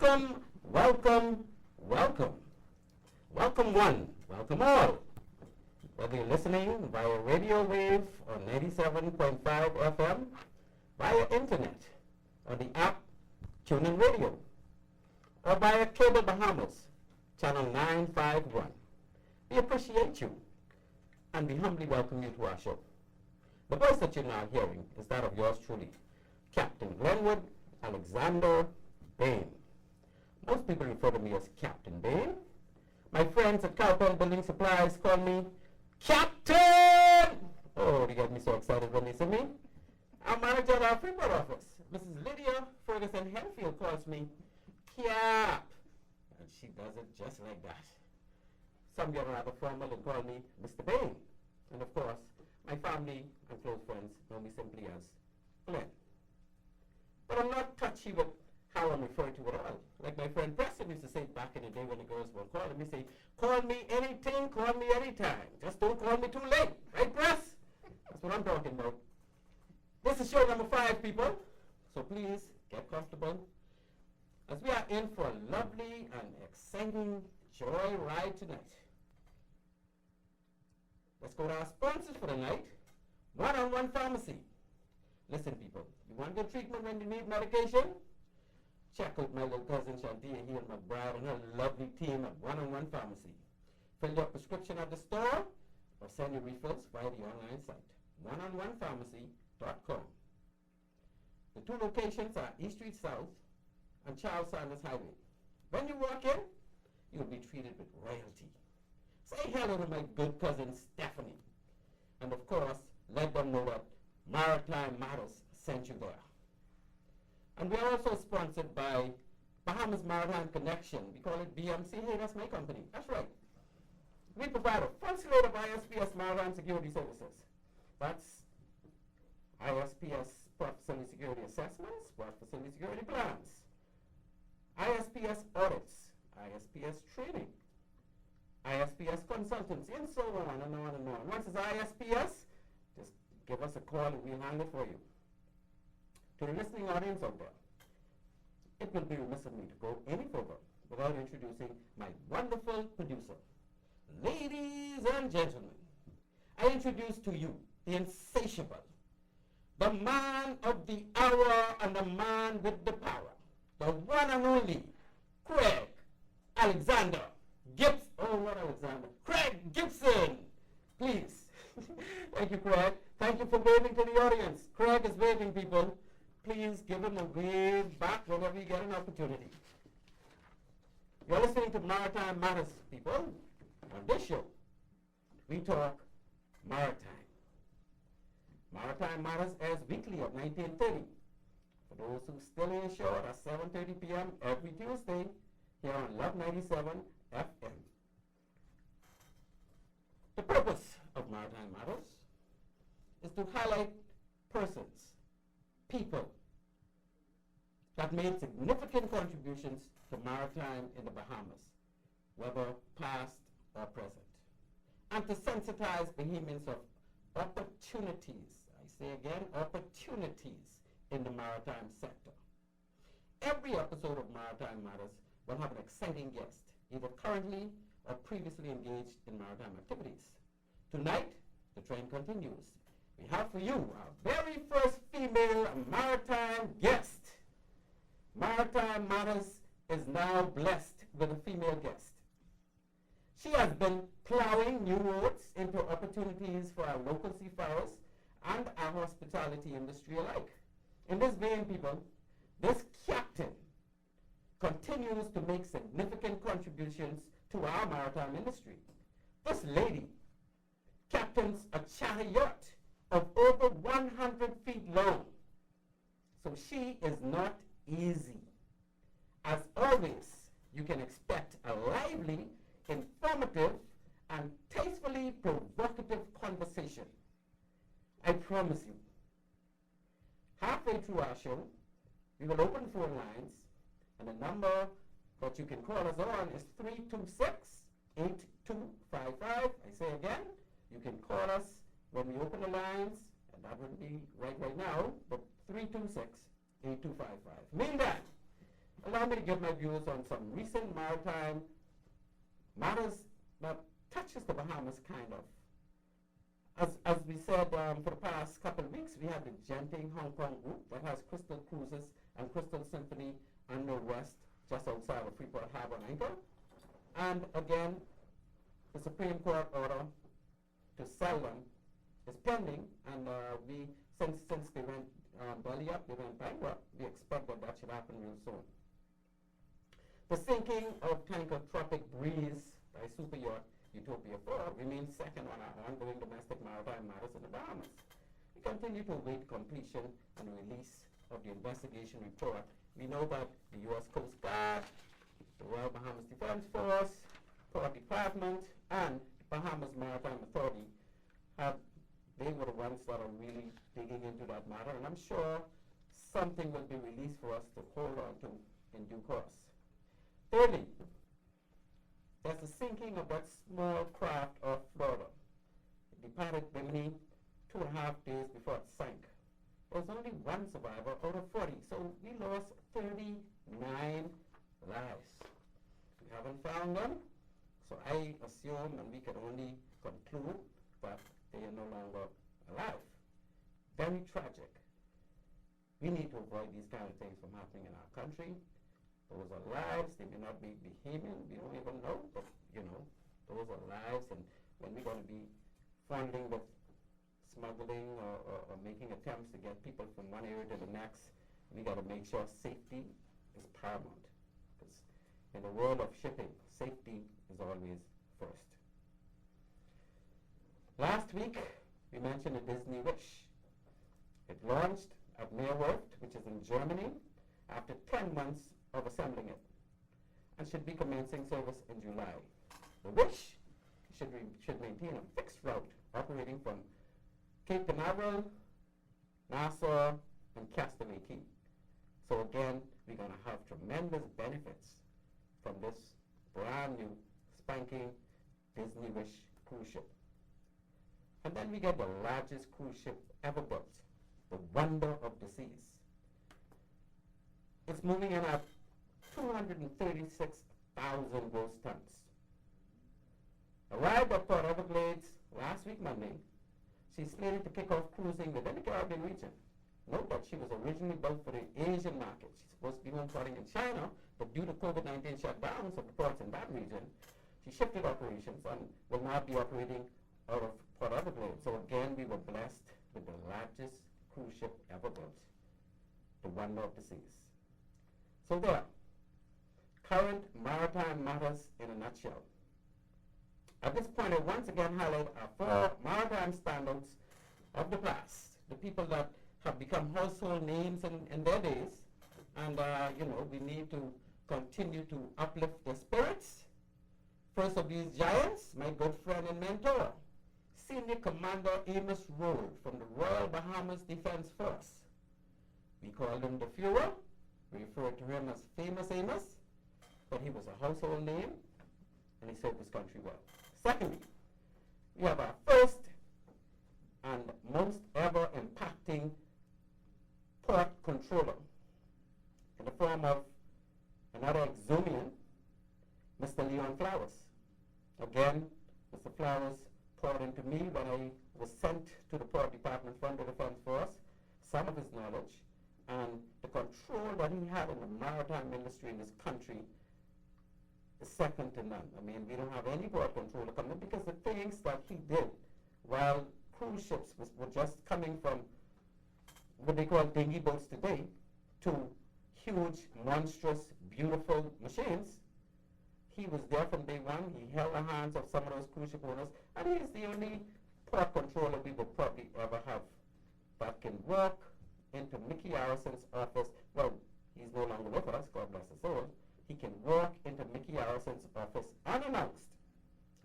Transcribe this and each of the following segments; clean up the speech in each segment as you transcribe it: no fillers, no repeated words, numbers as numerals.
Welcome, welcome, welcome. Welcome one, welcome all. Whether you're listening via radio wave on 97.5 FM, via internet, on the app TuneIn Radio, or via cable Bahamas, channel 951. We appreciate you, and we humbly welcome you to our show. The voice that you're now hearing is that of yours truly, Captain Glenwood Alexander Bain. Most people refer to me as Captain Bain. My friends at Capt Building Supplies call me Captain! Oh, they get me so excited when they see me. Our manager at our Freeport office, Mrs. Lydia Ferguson Henfield, calls me Cap. And she does it just like that. Some get rather formal and call me Mr. Bain. And of course, my family and close friends know me simply as Glenn. But I'm not touchy with how I'm referred to at all. Like my friend Preston used to say back in the day when the girls were calling me, say, call me anything, call me anytime. Just don't call me too late. Right, Press? That's what I'm talking about. This is show number 5, people. So please get comfortable as we are in for a lovely and exciting joy ride tonight. Let's go to our sponsors for the night. One-on-One Pharmacy. Listen, people, you want good treatment when you need medication? Check out my little cousin Shantia here, McBride, and her lovely team at One-on-One Pharmacy. Fill your prescription at the store or send your refills via the online site, oneononepharmacy.com. The 2 locations are East Street South and Charles Sanders Highway. When you walk in, you'll be treated with royalty. Say hello to my good cousin Stephanie. And of course, let them know that Maritime Matters sent you there. And we are also sponsored by Bahamas Maritime Connection. We call it BMC. Hey, that's my company. That's right. We provide a full slate of ISPS maritime security services. That's ISPS Port Facility Security Assessments, Port Facility Security Plans, ISPS Audits, ISPS Training, ISPS Consultancy, and so on and on and on. Once it's ISPS, just give us a call and we'll handle it for you. To the listening audience out there, it will be remiss of me to go any further without introducing my wonderful producer. Ladies and gentlemen, I introduce to you the insatiable, the man of the hour and the man with the power, the one and only Craig Alexander Gibson. Oh, what Alexander? Craig Gibson! Please. Thank you, Craig. Thank you for waving to the audience. Craig is waving, people. Please give him a wave back whenever you get an opportunity. You're listening to Maritime Matters, people. On this show, we talk maritime. Maritime Matters airs weekly at 19:30. For those who still ain't sure, at 7:30 p.m. every Tuesday here on Love 97 FM. The purpose of Maritime Matters is to highlight persons, people that made significant contributions to maritime in the Bahamas, whether past or present, and to sensitize Bahamians of opportunities, I say again, opportunities in the maritime sector. Every episode of Maritime Matters will have an exciting guest, either currently or previously engaged in maritime activities. Tonight, the trend continues. We have for you our very first female maritime guest. Maritime Matters is now blessed with a female guest. She has been plowing new roads into opportunities for our local seafarers and our hospitality industry alike. In this vein, people, this captain continues to make significant contributions to our maritime industry. This lady captains a charter yacht of over 100 feet long. So she is not easy. As always, you can expect a lively, informative, and tastefully provocative conversation. I promise you. Halfway through our show, we will open phone lines, and the number that you can call us on is 326-8255. I say again, you can call us when we open the lines, and that would be right now, but 326-8255. Mean that, allow me to give my views on some recent maritime matters that touches the Bahamas, kind of. As we said, for the past couple of weeks, we have the Genting Hong Kong group that has Crystal Cruises and Crystal Symphony and No West just outside of Freeport Harbor and Anchor. And again, the Supreme Court order to sell them is pending, and since they went belly up, they went bankrupt, we expect that should happen real soon. The sinking of tanker Tropic Breeze by super yacht Utopia 4 remains second on our ongoing domestic maritime matters in the Bahamas. We continue to await completion and release of the investigation report. We know that the U.S. Coast Guard, the Royal Bahamas Defense Force, Port Department, and Bahamas Maritime Authority they were the ones that are really digging into that matter, and I'm sure something will be released for us to hold on to in due course. Thirdly, there's the sinking of that small craft off Florida. It departed Bimini 2.5 days before it sank. There's only one survivor out of 40, so we lost 39 lives. We haven't found them, so I assume, and we can only conclude, that they are no longer alive. Very tragic. We need to avoid these kind of things from happening in our country. Those are lives. They may not be Bahamian. We don't even know, but those are lives. And when we're going to be funding with smuggling or making attempts to get people from one area to the next, we got to make sure safety is paramount. Because in the world of shipping, safety is always first. Last week, we mentioned the Disney Wish. It launched at Meerwerft, which is in Germany, after 10 months of assembling it, and should be commencing service in July. The Wish should maintain a fixed route operating from Cape Canaveral, Nassau, and Castaway Key. So again, we're going to have tremendous benefits from this brand new, spanking Disney Wish cruise ship. And then we get the largest cruise ship ever built, the Wonder of the Seas. It's moving in at 236,000 gross tons. Arrived at Port Everglades last week Monday, she's slated to kick off cruising within the Caribbean region. Note that she was originally built for the Asian market. She's supposed to be home porting in China, but due to COVID-19 shutdowns of the ports in that region, she shifted operations and will now be operating out of Port Everglades. So again, we were blessed with the largest cruise ship ever built, the Wonder of the Seas. So there, current maritime matters in a nutshell. At this point, I once again highlight our 4 maritime standouts of the past, the people that have become household names in their days, and we need to continue to uplift their spirits. First of these giants, my good friend and mentor, Senior Commander Amos Rowe from the Royal Bahamas Defense Force. We called him the Fuhrer. We referred to him as Famous Amos, but he was a household name, and he served his country well. Secondly, we have our first and most ever impacting port controller in the form of another Exumian, Mr. Leon Flowers. Again, Mr. Flowers poured into me when I was sent to the Port Department from the Defense Force some of his knowledge, and the control that he had in the maritime industry in this country is second to none. I mean, we don't have any port controller coming because the things that he did while cruise ships were just coming from what they call dinghy boats today to huge, monstrous, beautiful machines. He was there from day one. He held the hands of some of those cruise ship owners, and he's the only port controller we will probably ever have that can walk into Mickey Harrison's office. Well, he's no longer with us, God bless his soul. He can walk into Mickey Harrison's office unannounced,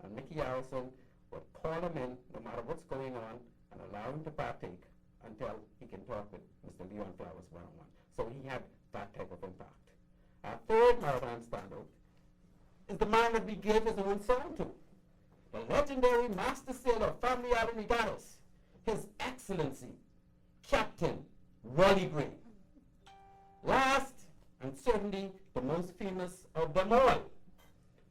and Mickey Harrison would call him in no matter what's going on and allow him to partake until he can talk with Mr. Leon Flowers one-on-one. So he had that type of impact. Our third maritime standout is the man that we gave his own song to, the legendary master sailor of Family Island Regattas, His Excellency, Captain Wally Gray. Last and certainly the most famous of them all,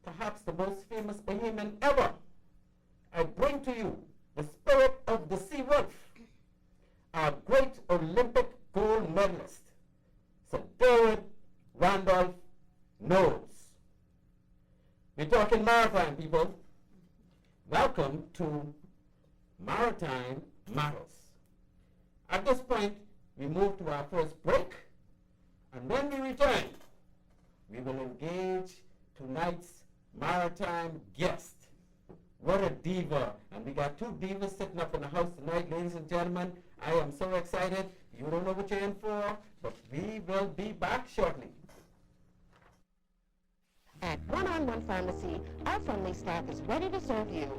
perhaps the most famous Bahamian ever, I bring to you the spirit of the sea wolf, our great Olympic gold medalist, Sir David Randolph Knowles. We're talking maritime, people. Welcome to Maritime Matters. At this point, we move to our first break, and when we return, we will engage tonight's maritime guest. What a diva. And we got two divas sitting up in the house tonight, ladies and gentlemen. I am so excited. You don't know what you're in for, but we will be back shortly. At One-on-One Pharmacy, our friendly staff is ready to serve you.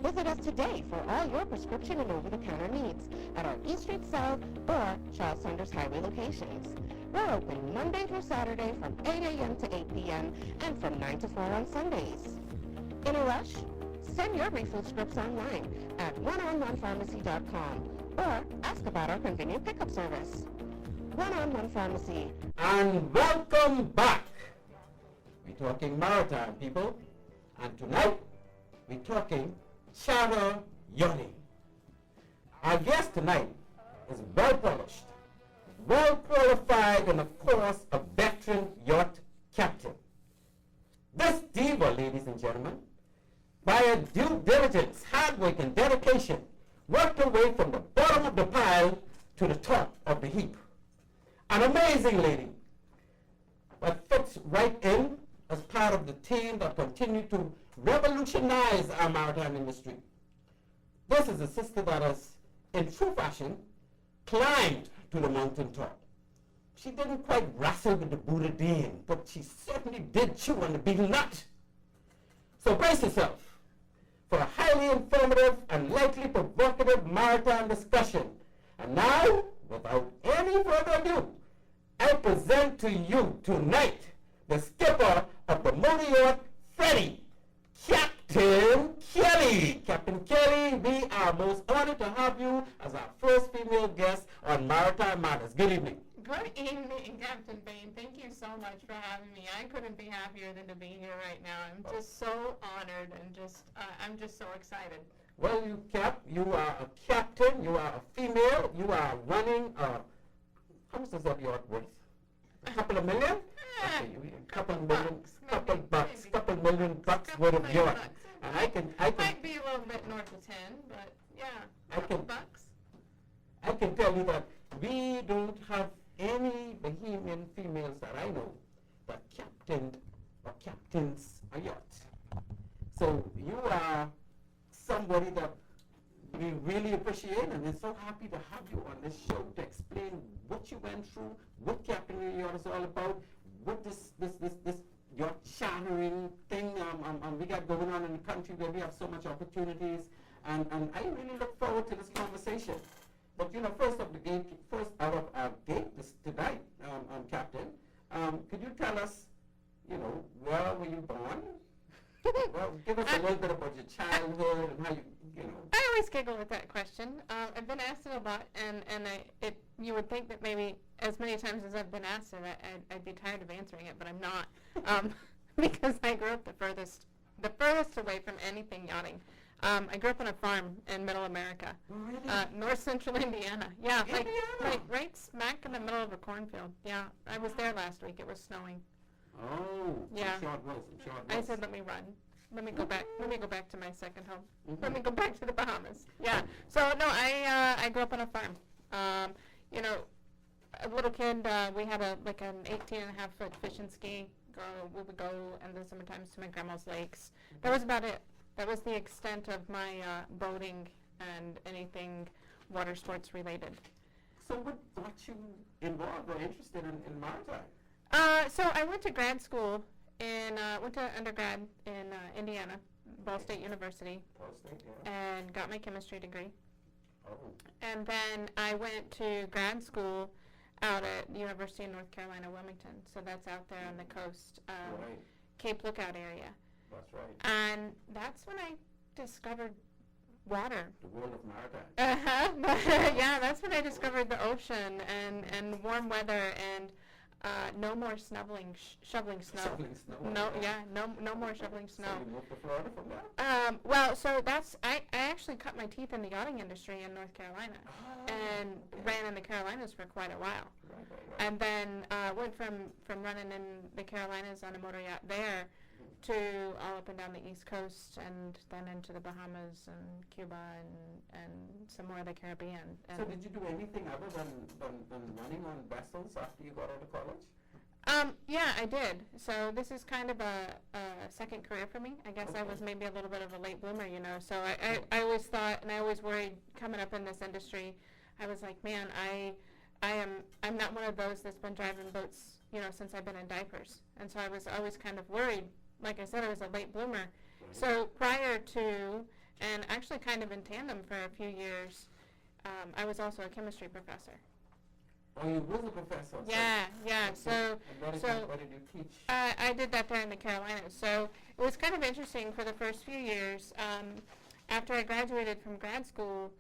Visit us today for all your prescription and over-the-counter needs at our East Street South or Charles Saunders Highway locations. We're open Monday through Saturday from 8 a.m. to 8 p.m. and from 9 to 4 on Sundays. In a rush? Send your refill scripts online at oneononepharmacy.com or ask about our convenient pickup service. One-on-One Pharmacy. And welcome back. We're talking maritime, people. And tonight, we're talking charter yachting. Our guest tonight is well polished, well qualified, and of course, a veteran yacht captain. This diva, ladies and gentlemen, by her due diligence, hard work, and dedication, worked her way from the bottom of the pile to the top of the heap. An amazing lady that fits right in as part of the team that continue to revolutionize our maritime industry. This is a sister that has, in true fashion, climbed to the mountaintop. She didn't quite wrestle with the Buddha Dean, but she certainly did chew on the betel nut. So brace yourself for a highly informative and likely provocative maritime discussion. And now, without any further ado, I present to you tonight the skipper of the motor yacht Freddy, Captain Kelly. Captain Kelly, we are most honored to have you as our first female guest on Maritime Matters. Good evening. Good evening, Captain Bain. Thank you so much for having me. I couldn't be happier than to be here right now. I'm just so honored and I'm just so excited. Well, you are a captain, you are a female, you are running how much is that yacht worth? A couple of million? Okay, a couple of million, couple million bucks worth of yacht. And I can Might be a little bit north of 10, but yeah, bucks. I can tell you that we don't have any Bahamian females that I know that captained or captains a yacht. So you are somebody that we really appreciate, and we're so happy to have you on this show to explain what you went through, what captaining a yacht is all about, what this yacht chartering thing we got going on in the country where we have so much opportunities, and I really look forward to this conversation. But first out of our gate tonight, Captain, could you tell us, where were you born? Well, give us a little bit about your childhood and how I always giggle with that question. I've been asked it a lot, and you would think that maybe as many times as I've been asked it, I'd be tired of answering it, but I'm not, because I grew up the furthest away from anything yachting. I grew up on a farm in middle America, north central Indiana. Yeah, like right smack in the middle of a cornfield. Yeah, I was there last week. It was snowing. Oh, yeah. Short was. I said, let me run. Let me go back. Let me go back to my second home. Let me go back to the Bahamas. Yeah. So no, I grew up on a farm. A little kid. We had an 18.5-foot fishing ski. We would go in the summer times to my grandma's lakes. That was about it. That was the extent of my boating and anything water sports related. So what got you involved or interested in maritime? So I went to grad school went to undergrad in Indiana, Ball State University. Ball State, yeah. And got my chemistry degree. Oh. And then I went to grad school out at the University of North Carolina, Wilmington. So that's out there on the coast, Right. Cape Lookout area. That's right. And that's when I discovered water. The world of maritime. Yeah, that's when I discovered the ocean and warm weather. And no more shoveling snow. Shoveling snow. No more shoveling snow. So you moved to Florida from there? Well, so I actually cut my teeth in the yachting industry in North Carolina, and ran in the Carolinas for quite a while. Right. And then went from running in the Carolinas on a motor yacht there to all up and down the East Coast, and then into the Bahamas and Cuba and some more of the Caribbean. And So did you do anything other than running on vessels after you got out of college? Yeah, I did. So this is kind of a second career for me. I guess I was maybe a little bit of a late bloomer, you know. So I always thought, and I always worried coming up in this industry, I was like, man, I'm not one of those that's been driving boats, you know, since I've been in diapers. And so I was always kind of worried. Like I said, I was a late bloomer. Right. So prior to, and actually kind of in tandem for a few years, I was also a chemistry professor. Oh, you was a professor? Yeah. So what did you teach? I did that there in the Carolinas. So it was kind of interesting for the first few years. After I graduated from grad school,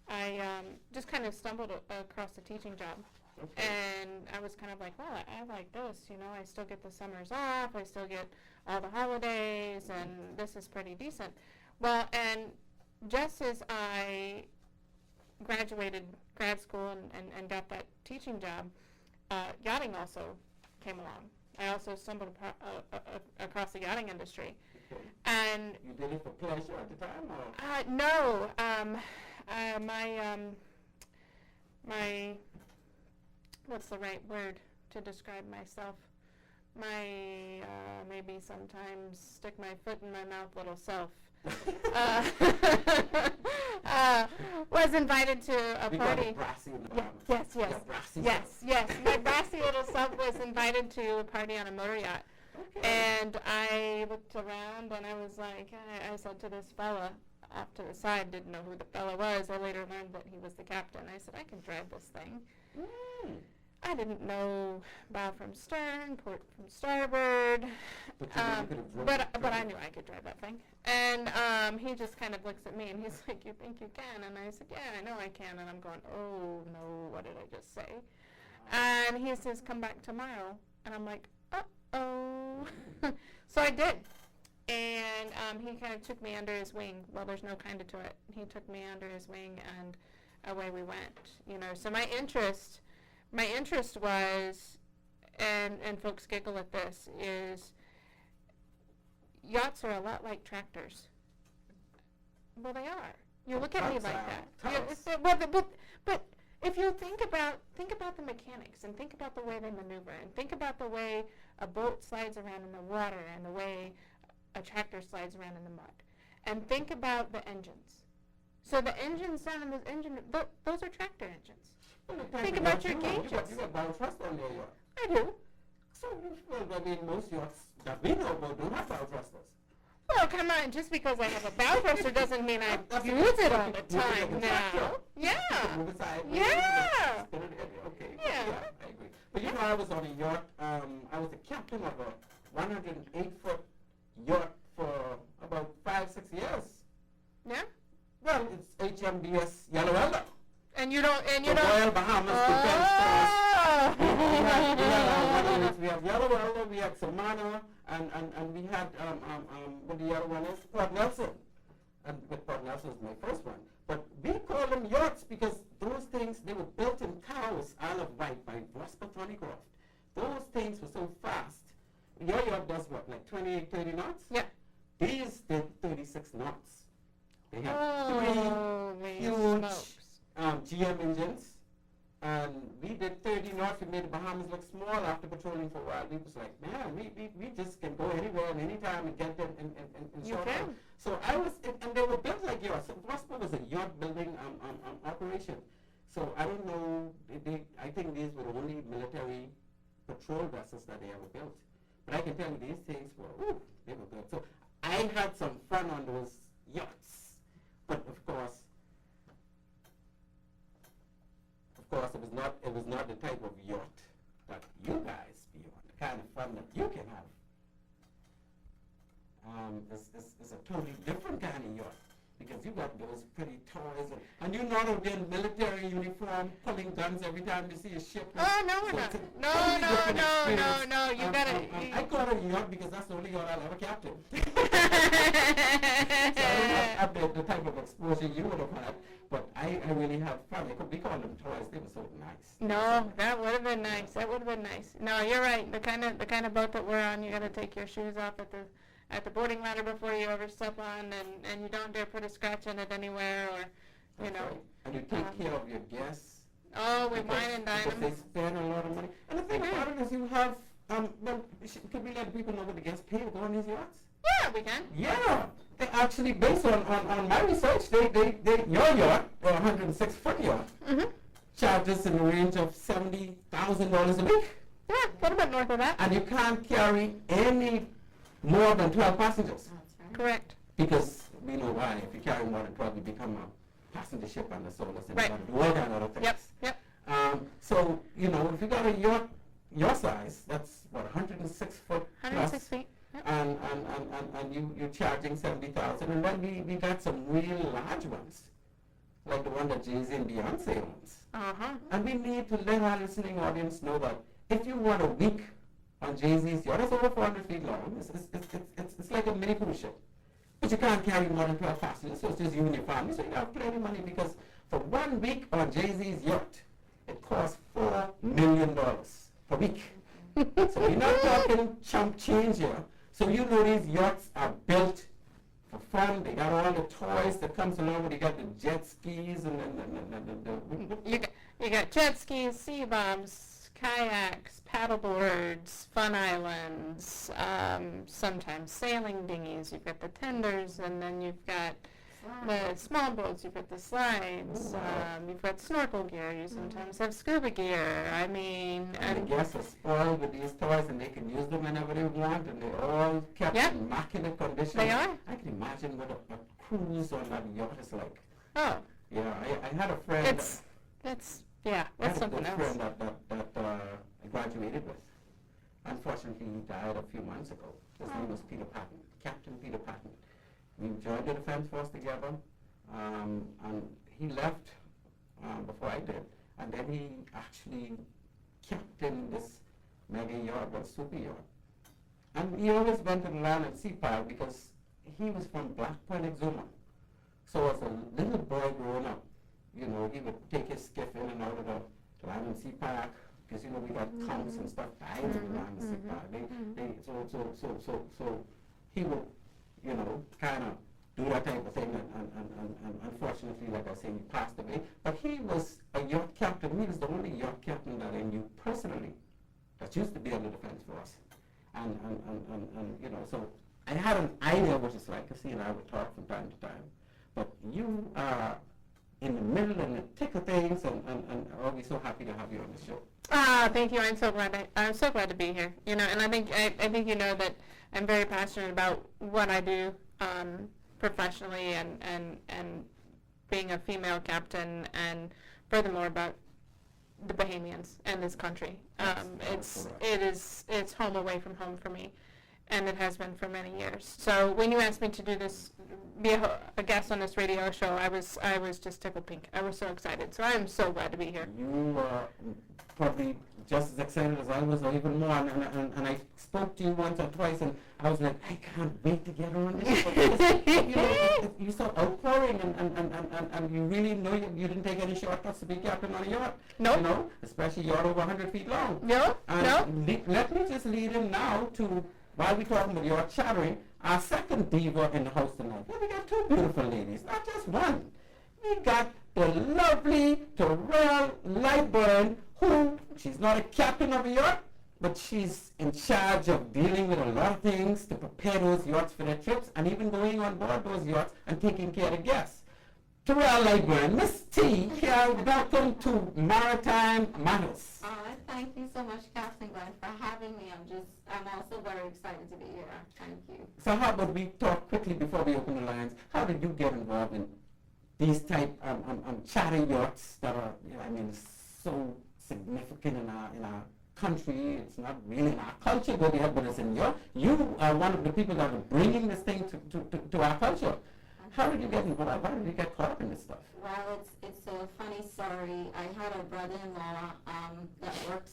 I just kind of stumbled across a teaching job. Okay. And I was kind of like, well, I like this, you know, I still get the summers off, I still get all the holidays, and this is pretty decent. Well, and just as I graduated grad school and got that teaching job, yachting also came along. I also stumbled across the yachting industry. Okay. And You did it for pleasure at the time, or? no, my what's the right word to describe myself? My maybe sometimes stick my foot in my mouth little self was invited to a We got party. it brassy in the Yeah, Bahamas. yes. Yeah, brassy Yes. My brassy little self was invited to a party on a motor yacht. Okay. And I looked around and I was like, I said to this fella off to the side, didn't know who the fella was. I later learned that he was the captain. I said, I can drive this thing. I didn't know bow from stern, port from starboard, but I knew I could drive that thing. And he just kind of looks at me and he's like, you think you can? And I said, yeah, I know I can. And I'm going, oh no, what did I just say? And he says, come back tomorrow. And I'm like, uh-oh. So I did. And he kind of took me under his wing. Well, there's no kind of to it. He took me under his wing and away we went. You know, so my interest was, and folks giggle at this, is yachts are a lot like tractors. Well, they are. You look at me like that. But if you think about the mechanics and think about the way they maneuver and think about the way a boat slides around in the water and the way a tractor slides around in the mud, and think about the engines. So the engines down in this engine, those are tractor engines. Think about your gauges. You got bow thrust on your yacht. I do. So, most yachts that we know about don't have bow thrusters. Well, come on, just because I have a bow thruster doesn't mean I use it all the time now. Yeah. Yeah. Okay. Yeah. I agree. But I was on a yacht. I was the captain of a 108-foot yacht for about 5-6 years. Yeah? Well, it's HMBS Yellow Elder. And you don't, the Royal Bahamas Defense Force. We have Yellow Elder, we had Samana, and we had, what the other one is? Port Nelson. And Port Nelson was my first one. But we call them yachts because those things, they were built in Cowes, Isle of Wight, by Prosper Thornycroft. Those things were so fast. Your yacht does what, like 28, 30 knots? Yeah. These did 36 knots. They had three huge GM engines, and we did 30 knots. We made the Bahamas look small after patrolling for a while. We was like, man, we just can go anywhere and anytime and get them in short time. So I was, and they were built like yachts. So Prosper was a yacht building operation. So I don't know, I think these were the only military patrol vessels that they ever built. But I can tell you these things were, they were good. So I had some fun on those yachts. But of course, it was not the type of yacht that you guys be on. The kind of fun that you can have. It's a totally different kind of yacht. because you got those pretty toys, and you're not out there in military uniform pulling guns every time you see a ship. Oh, no, we're not. No, you gotta. I call it a yacht because that's the only yacht I'll ever captain. So I don't have the type of exposure you would have had, but I really had fun. We call them toys. They were so nice. No, that would have been nice. That would have been nice. No, you're right. The kind of boat that we're on, you got to take your shoes off at the boarding ladder before you ever step on, and you don't dare put a scratch in it anywhere, or you know. Right. And you take care of your guests. Oh, we wine and dine because them. they spend a lot of money. And the thing about it is, you have could we let people know what the guests pay to go on these yachts? Yeah, we can. Yeah, they actually, based on my research, your yacht, a 106-foot yacht, charges in the range of $70,000 a week. Yeah, a little bit north of that. And you can't carry any more than 12 passengers. Correct. Because we know why. If you carry more than 12, you become a passenger ship on the solar system. Right. You got to do all that other things. Yep. So, you know, if you got a yacht your size, that's what, 106 foot 106 plus, feet. Yep. and you're charging 70,000, and then we got some real large ones, like the one that Jay-Z and Beyonce owns. And we need to let our listening audience know that if you want a week on Jay-Z's yacht, it's over 400 feet long. It's like a mini cruise ship, but you can't carry more than 12 passengers, so it's just you and your family. So you have plenty of money, because for 1 week on Jay-Z's yacht, it costs $4 million per week. So we're not talking chump change here. So you know these yachts are built for fun. They got all the toys that comes along with it. You got the jet skis and You got jet skis, sea bombs, kayaks, paddle boards, fun islands, sometimes sailing dinghies. You've got the tenders, and then you've got the small boats, you've got the slides, you've got snorkel gear, you sometimes have scuba gear. I mean, and the guests are spoiled with these toys, and they can use them whenever they want, and they're all kept in immaculate condition. They are. I can imagine what a cruise on that yacht is like. Oh. Yeah, I had a friend. That's something else. I had a good friend that I graduated with. Unfortunately, he died a few months ago. His name was Peter Patton, Captain Peter Patton. We joined the Defense Force together, and he left before I did, and then he actually captained this mega yacht, or super yacht. And he always went to the land and sea park because he was from Black Point, Exuma. So as a little boy growing up, you know, he would take his skiff in and out of the land and sea park, because, you know, we got counts and stuff dying in the land and sea park. So he would, you know, kind of do that type of thing, and unfortunately, like I say, he passed away. But he was a yacht captain. He was the only yacht captain that I knew personally that used to be on the Defense Force. And you know, so I had an idea what it's like. He and I would talk from time to time. But you are in the middle and the thick of things, and I'll be so happy to have you on the show. Thank you. I'm so glad to be here. You know, and I think you know that I'm very passionate about what I do professionally, and being a female captain, and furthermore about the Bahamians and this country. It's home away from home for me, and it has been for many years. So when you asked me to do this, be a guest on this radio show, I was just tickled pink. I was so excited. So I am so glad to be here. You are probably just as excited as I was, or even more. And I spoke to you once or twice, and I was like, I can't wait to get on this. But, you know, you're so outpouring, and you really know you didn't take any shortcuts to be captain on a yacht. Nope. You know, especially yacht over 100 feet long. No. Let me just lead in now to, while we're talking about yacht chattering, our second diva in the house tonight. Yeah, we got two beautiful ladies, not just one. We got the lovely Terrell Lightburn, who, she's not a captain of a yacht, but she's in charge of dealing with a lot of things to prepare those yachts for their trips, and even going on board those yachts and taking care of the guests. Terrell Lightburn, Miss T, here, welcome to Maritime Matters. Thank you so much, Captain Glenn, for having me. I'm also very excited to be here. Thank you. So how about we talk quickly before we open the lines? How did you get involved in these type charter yachts that are, you know, I mean, so significant in our country? It's not really in our culture, but it's in your. You are one of the people that are bringing this thing to our culture. How did you get involved? How did you get caught up in this stuff? Well, it's a funny story. I had a brother-in-law that worked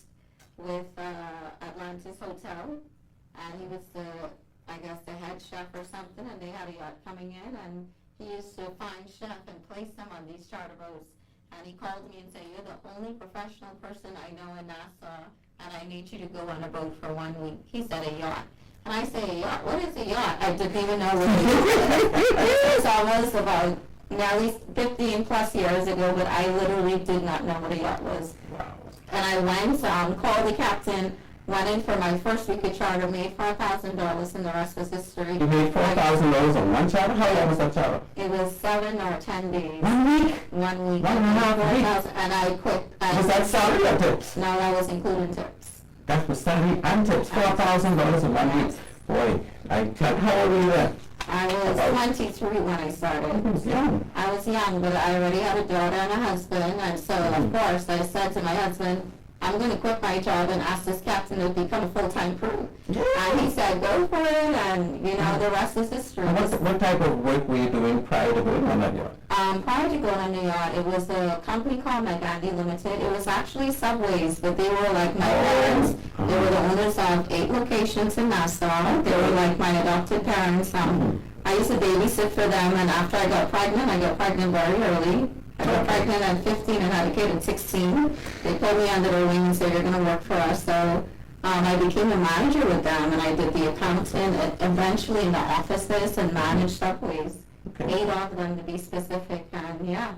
with Atlantis Hotel, and he was I guess the head chef or something, and they had a yacht coming in, and he used to find chef and place them on these charter boats. And he called me and said, "You're the only professional person I know in Nassau, and I need you to go on a boat for 1 week." He said, "A yacht." And I say, "A yacht? What is a yacht?" I didn't even know what a yacht was. This was almost about nearly 15 plus years ago, but I literally did not know what a yacht was. Wow. And I went, called the captain, went in for my first week of charter, made $4,000, and the rest was history. You made $4,000 on one charter? How long was that charter? It was 7 or 10 days. 1 week? 1 week. 1.5 weeks. And I quit. Was that salary or tips? No, that was including tips. That was salary and tips. $4,000 in 1 week. Boy, how old were you then? I was 23 when I started. You was young. I was young, but I already had a daughter and a husband, and so, of course, I said to my husband, "I'm going to quit my job and ask this captain to become a full-time crew." Yeah. And he said, "Go for it," and, the rest is history. And what type of work were you doing prior to going on that yacht? Prior to going on the yacht, it was a company called Gandhi Limited. It was actually Subways, but they were like my parents. They were the owners of 8 locations in Nassau. They were like my adopted parents. I used to babysit for them, and after I got pregnant very early. I got pregnant at 15 and had a kid at 16. They put me under their wing and said, "You're going to work for us." So I became a manager with them, and I did the accounting, eventually in the offices, and managed Subways. Okay. 8 of them to be specific, and yeah.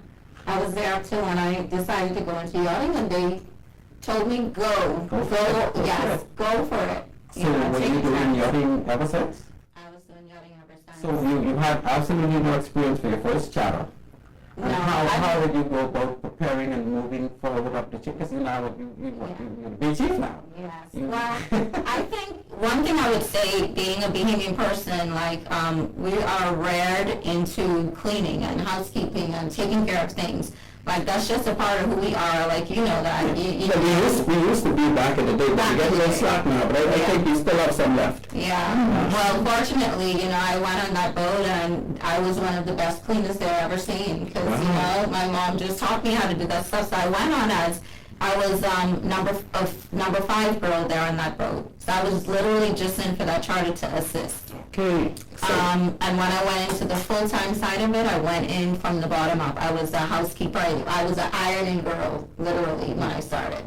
I was there too when I decided to go into yachting, and they told me, go for it. So were you doing yachting ever since? I was doing yachting ever since. So you had absolutely no experience for your first charter. And No, how did you go about preparing and moving forward up the chain? Because you're the big chief now. Yes. You- Well, I think one thing I would say, being a Bahamian person, we are reared into cleaning and housekeeping and taking care of things. That's just a part of who we are. You know that. We used to be back in the day, but we get a little slack now. But I think we still have some left. Yeah. Well, fortunately, I went on that boat, and I was one of the best cleaners they've ever seen. Because my mom just taught me how to do that stuff. So I went on as I was number 5 girl there on that boat. So I was literally just in for that charter to assist. Okay. So, And when I went into the full-time side of it, I went in from the bottom up. I was a housekeeper. I was an ironing girl, literally, when I started.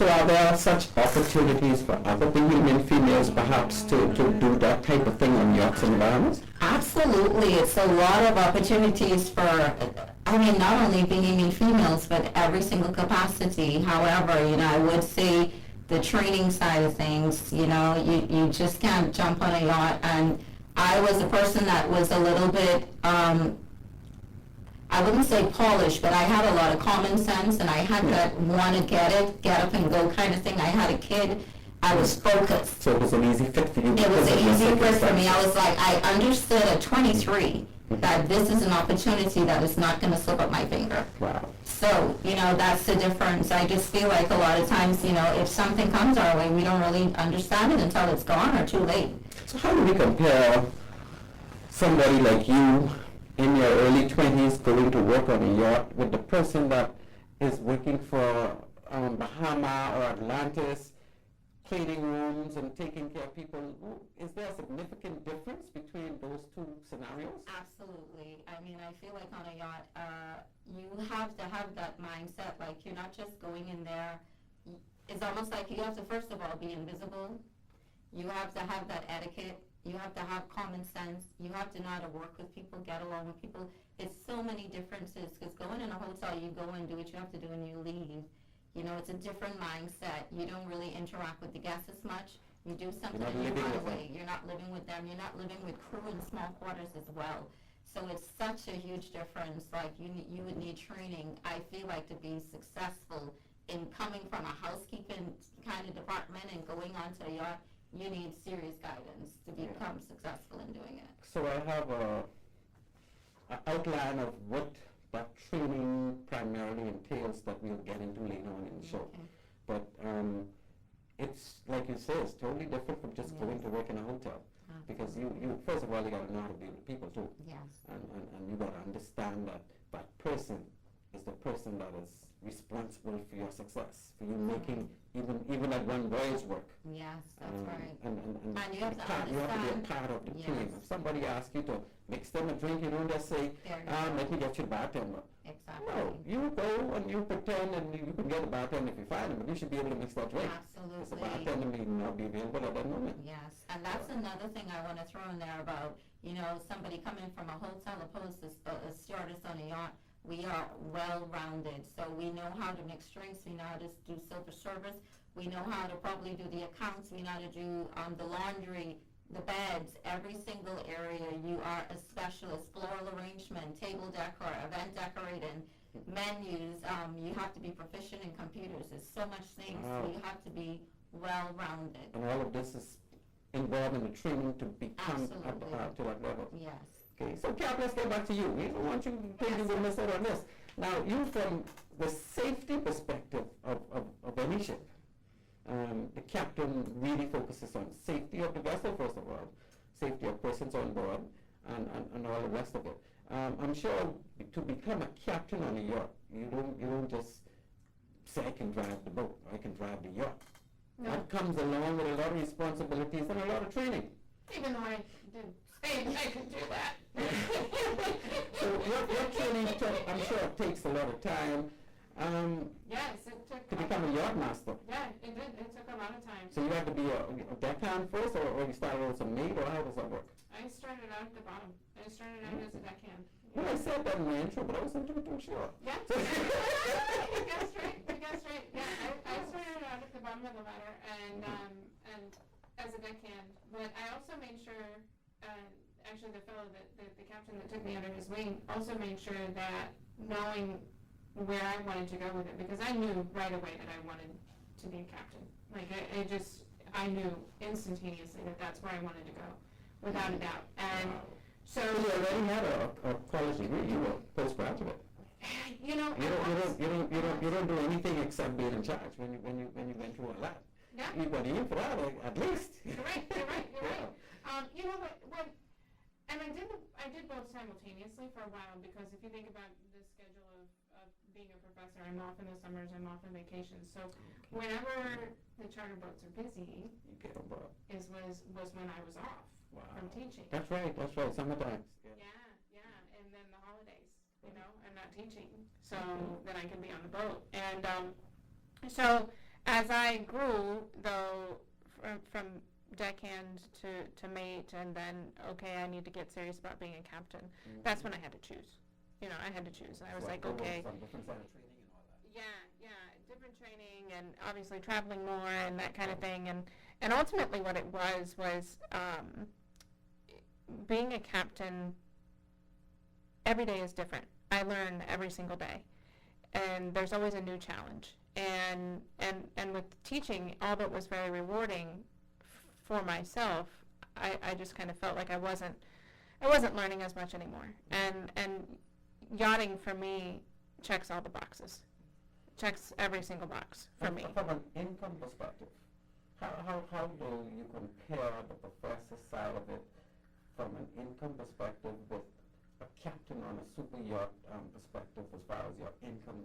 so are there such opportunities for other Bahamian females perhaps to do that type of thing on yachts in the Bahamas? Absolutely. It's a lot of opportunities for, not only Bahamian females, but every single capacity. However, I would say the training side of things, you just can't jump on a yacht. And I was a person that was a little bit, I wouldn't say polished, but I had a lot of common sense, and I had that want to get up and go kind of thing. I had a kid. I was focused. So it was an easy fit for you? It was an easy fit for me. I was like, I understood at 23 that this is an opportunity that is not going to slip up my finger. Wow. So, that's the difference. I just feel like a lot of times, if something comes our way, we don't really understand it until it's gone or too late. So how do we compare somebody like you in your early 20s going to work on a yacht with the person that is working for Bahama or Atlantis, cleaning rooms and taking care of people? Is there a significant difference between those 2 scenarios? Absolutely. I feel like on a yacht, you have to have that mindset. You're not just going in there. It's almost like you have to, first of all, be invisible. You have to have that etiquette. You have to have common sense. You have to know how to work with people, get along with people. It's so many differences, because going in a hotel, you go and do what you have to do and you leave. It's a different mindset. You don't really interact with the guests as much. You do something and you run away. You're not living with them. You're not living with crew in small quarters as well. So it's such a huge difference. You would need training, I feel like, to be successful in coming from a housekeeping kind of department and going onto a yacht. You need serious guidance to become successful in doing it. So I have an outline of what that training primarily entails that we'll get into later on in the show. Okay. But it's, like you say, it's totally different from just going to work in a hotel. Because because you first of all, you got to know how to deal with people too. Yes. And you got to understand that that person is the person that is responsible for your success, for you making even that one voyage work. Yes, that's right. And you have to you have to be a understand. part of the Yes. team. If somebody asks you to mix them a drink, you don't just say, There you go. let me get you a bartender. Exactly. No, you go and you pretend and you can get a bartender if you find him, but you should be able to mix that drink. Because the Absolutely. bartender may not be available at that moment. Yes, and that's another thing I want to throw in there about, somebody coming from a hotel opposed to a stewardess on a yacht. We are well-rounded, so we know how to mix drinks, we know how to do silver service, we know how to probably do the accounts, we know how to do the laundry, the beds, every single area. You are a specialist, floral arrangement, table decor, event decorating, menus. You have to be proficient in computers. There's so much things. Wow. So you have to be well-rounded. And all of this is involved in the training to become Absolutely. to that level. Yes. Okay, so Cap, let's get back to you. We don't want you to think you will miss out on this. Now, you from the safety perspective of any ship, the captain really focuses on safety of the vessel, first of all, safety of persons on board, and all the rest of it. I'm sure to become a captain on a yacht, you don't just say I can drive the boat, or I can drive the yacht. No. That comes along with a lot of responsibilities and a lot of training. Even though I did say I could do that. So your training took, I'm sure it takes a lot of time Yes, it took. to become a yacht master. Yeah, it did. It took a lot of time. So you have to be a deckhand first, or you started as a mate, or how does that work? I started out at the bottom. I started out as a deckhand. Well, I said that in my intro, but I wasn't too sure. Yeah. You guessed right. You guessed right. Yeah, I started out at the bottom of the ladder and as a deckhand, but I also made sure, actually the fellow the captain that took me under his wing also made sure that knowing where I wanted to go with it, because I knew right away that I wanted to be a captain. Like I knew instantaneously that that's where I wanted to go, without a doubt. And so you already had a college degree. You were postgraduate. you know, You don't do anything except being in charge when you went through all that. Yeah. You went in for that at least. You're right. You know what? And I did both simultaneously for a while, because if you think about the schedule of being a professor, I'm off in the summers, I'm off on vacations. So whenever the charter boats are busy, You get on board. was when I was off from teaching. That's right. Summertime. Yeah, and then the holidays, I'm not teaching, so that I can be on the boat. And so as I grew, though, from deckhand to mate, and then, okay, I need to get serious about being a captain, that's when I had to choose. I had to choose. I was like, okay. Some different kind of training and all that. Yeah, different training, and obviously traveling more and that kind of thing. And ultimately what it was being a captain, every day is different. I learn every single day, and there's always a new challenge. And with teaching, although it was very rewarding for myself, I just kind of felt like I wasn't learning as much anymore. And yachting for me checks all the boxes. Checks every single box for me. From an income perspective, how do you compare the professor side of it from an income perspective with a captain on a super yacht perspective as far as your income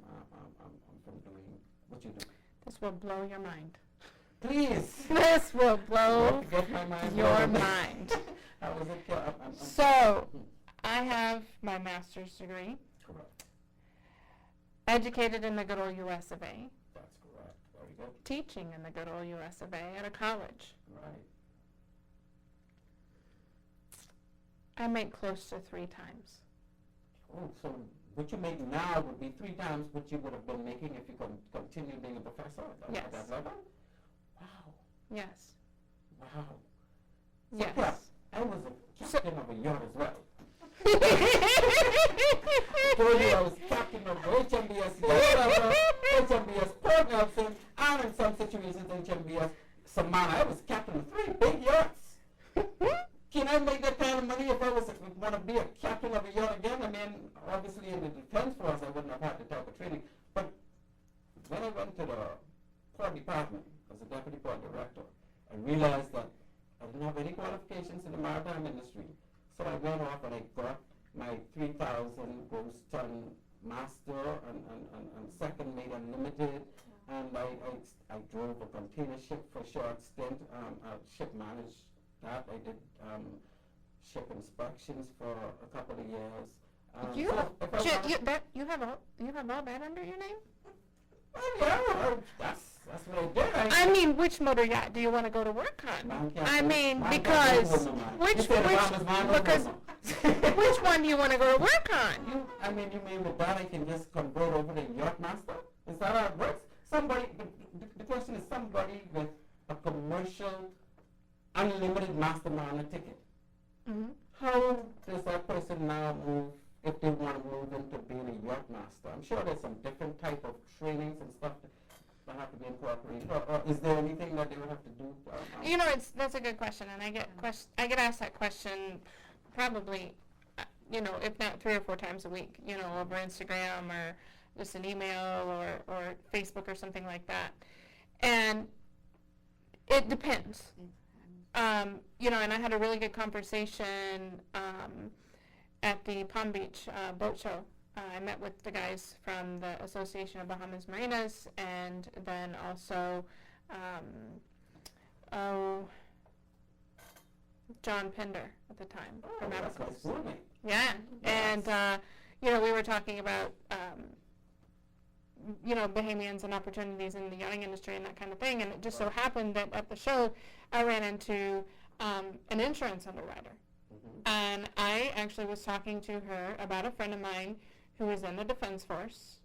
from doing what you do? This will blow your mind. Please! This will blow Get my mind your blown. mind. How is it? So, I have my master's degree, Correct. educated in the good old US of A, That's correct. Very good. teaching in the good old US of A at a college. Right. I make close to 3 times. Oh, so what you make now would be 3 times what you would have been making if you continue being a professor at Yes. that level? Wow. Yes. Wow. So, Yes. Cap, I was a captain of a yacht as well. I Told you I was captain of HMBS Yacht, HMBS Port Nelson, and in some situations HMBS Samana. I was captain of 3 big yachts. Can I make that kind of money if I want to be a captain of a yacht again? I mean, obviously in the defense force I wouldn't have had the type of training. But when I went to the port department as a deputy port director, I realized that I didn't have any qualifications qualifications in the maritime industry. So I went off and I got my 3,000 gross ton master and second made unlimited, and I drove a container ship for a short stint. Ship managed that. I did ship inspections for a couple of years. You you have all that under your name? Oh yeah, that's what I did. I mean, which motor yacht do you want to go to work on? I mean, because which one do you want to go to work on? You mean with that I can just convert over to Yacht Master? Is that how it works? The question is somebody with a commercial, unlimited mastermind ticket. Mm-hmm. How does that person now move if they want to move into being a yacht master? I'm sure there's some different type of trainings and stuff that have to be incorporated. Or is there anything that they would have to do? That's a good question, and I get asked that question probably, if not 3 or 4 times a week, over Instagram or just an email or Facebook or something like that. And it depends. And I had a really good conversation at the Palm Beach boat show. I met with the guys from the Association of Bahamas Marinas, and then also John Pender at the time from Abacus. Yeah, and we were talking about Bahamians and opportunities in the yachting industry and that kind of thing, and it just so happened that at the show I ran into an insurance underwriter. And I actually was talking to her about a friend of mine who is in the Defense Force,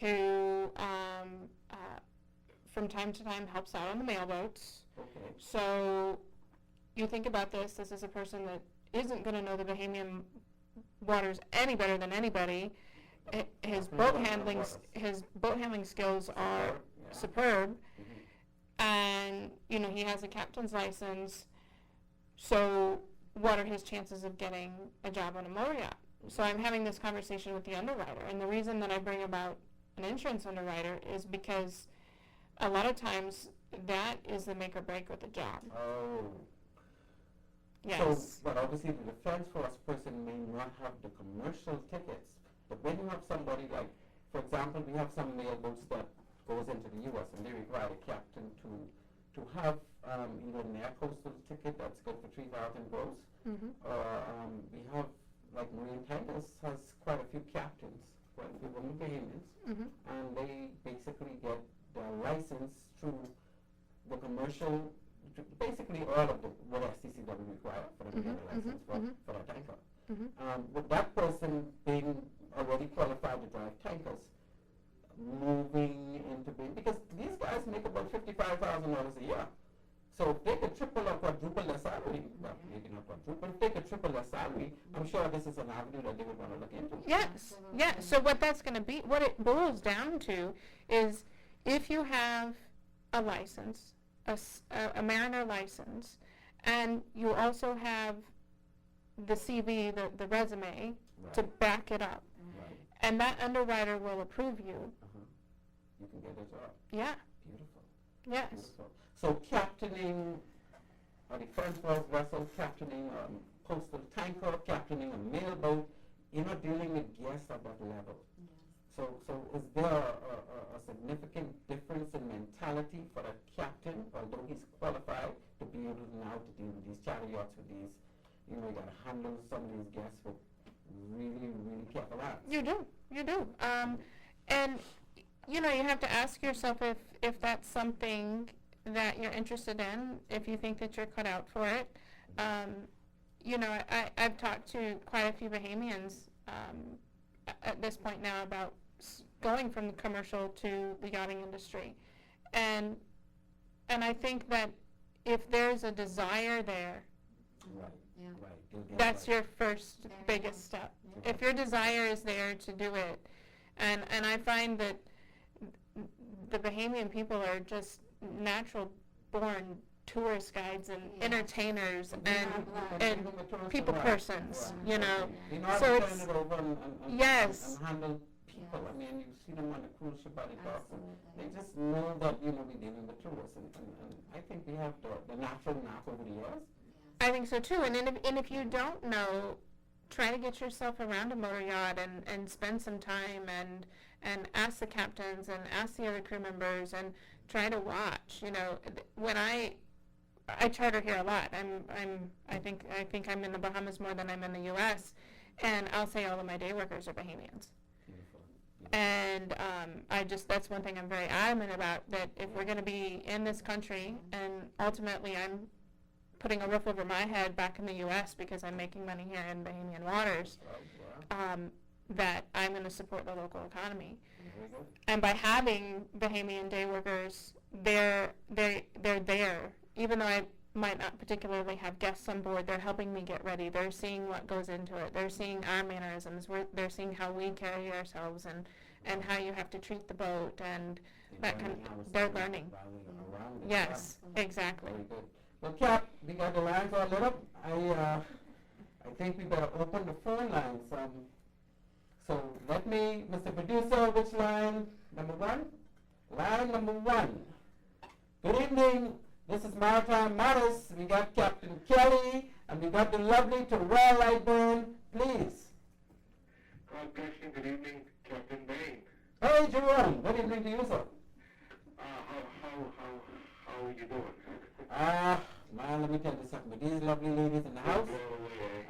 who from time to time helps out on the mailboats. Okay. So you think about this. This is a person that isn't going to know the Bahamian waters any better than anybody. His boat handling skills are superb, and he has a captain's license. So what are his chances of getting a job on a motor yacht? So I'm having this conversation with the underwriter, and the reason that I bring about an insurance underwriter is because a lot of times that is the make or break with the job. Oh. Yes. So, but obviously the Defense Force person may not have the commercial tickets, but when you have somebody like, for example, we have some mailboats that goes into the U.S. and they require a captain to have either an air coastal ticket that's good for 3,000 gross, or we have, like Marine Tankers has quite a few captains, quite a few from the Bahamians, and they basically get their license through the commercial, basically all of what STCW require for them to get a license for a tanker. With that person being already qualified to drive tankers, moving into being, because these guys make about $55,000 a year. So if they could triple or quadruple their salary, well, maybe not quadruple, if they could triple their salary, I'm sure this is an avenue that they would want to look into. Yes, yeah. So what that's going to be, what it boils down to is if you have a license, a mariner license, and you also have the CV, the resume, to back it up, and that underwriter will approve you. You can get a job. Yeah. Beautiful. Yes. Beautiful. So captaining a Defense Force vessel, captaining a coastal tanker, captaining a mailboat, you're not dealing with guests at that level. So is there a significant difference in mentality for a captain, although he's qualified to be able now to deal with these charter yachts, with these, you got to handle some of these guests with really, really careful hands. You do. And you have to ask yourself if that's something that you're interested in, if you think that you're cut out for it. I've talked to quite a few Bahamians at this point now about going from the commercial to the yachting industry. And I think that if there's a desire there, that's your first biggest step. If your desire is there to do it, and I find that the Bahamian people are just natural born tourist guides and entertainers and people persons, So it's yes. And handle people. I mean, you see them on the cruise ship by the dock, and they just know that we're dealing with tourists, and I think we have the natural knack over the years. I think so too. And if you don't know, try to get yourself around a motor yacht and spend some time and ask the captains and ask the other crew members and try to watch. You know, when I charter here a lot. I think I'm in the Bahamas more than I'm in the U.S. And I'll say all of my day workers are Bahamians. Beautiful. And that's one thing I'm very adamant about, that if we're going to be in this country and ultimately I'm putting a roof over my head back in the U.S. because I'm making money here in Bahamian waters, that I'm going to support the local economy. And by having Bahamian day workers, they're there. Even though I might not particularly have guests on board, they're helping me get ready. They're seeing what goes into it. They're seeing our mannerisms. They're seeing how we carry ourselves and how you have to treat the boat and that kind of. They're learning. Yes, exactly. Very good. Well, Cap, we got the lines all lit up. I think we better open the phone lines. So let me, Mr. Producer, which line? Number one? Line number one. Good evening. This is Maritime Matters. We got Captain Kelly, and we got the lovely Terrell Lightburn. Please. God bless you. Good evening, Captain Bain. Hey, Jerome. Good evening to you, sir. How are you doing? Man, let me tell you something. With these lovely ladies in the house,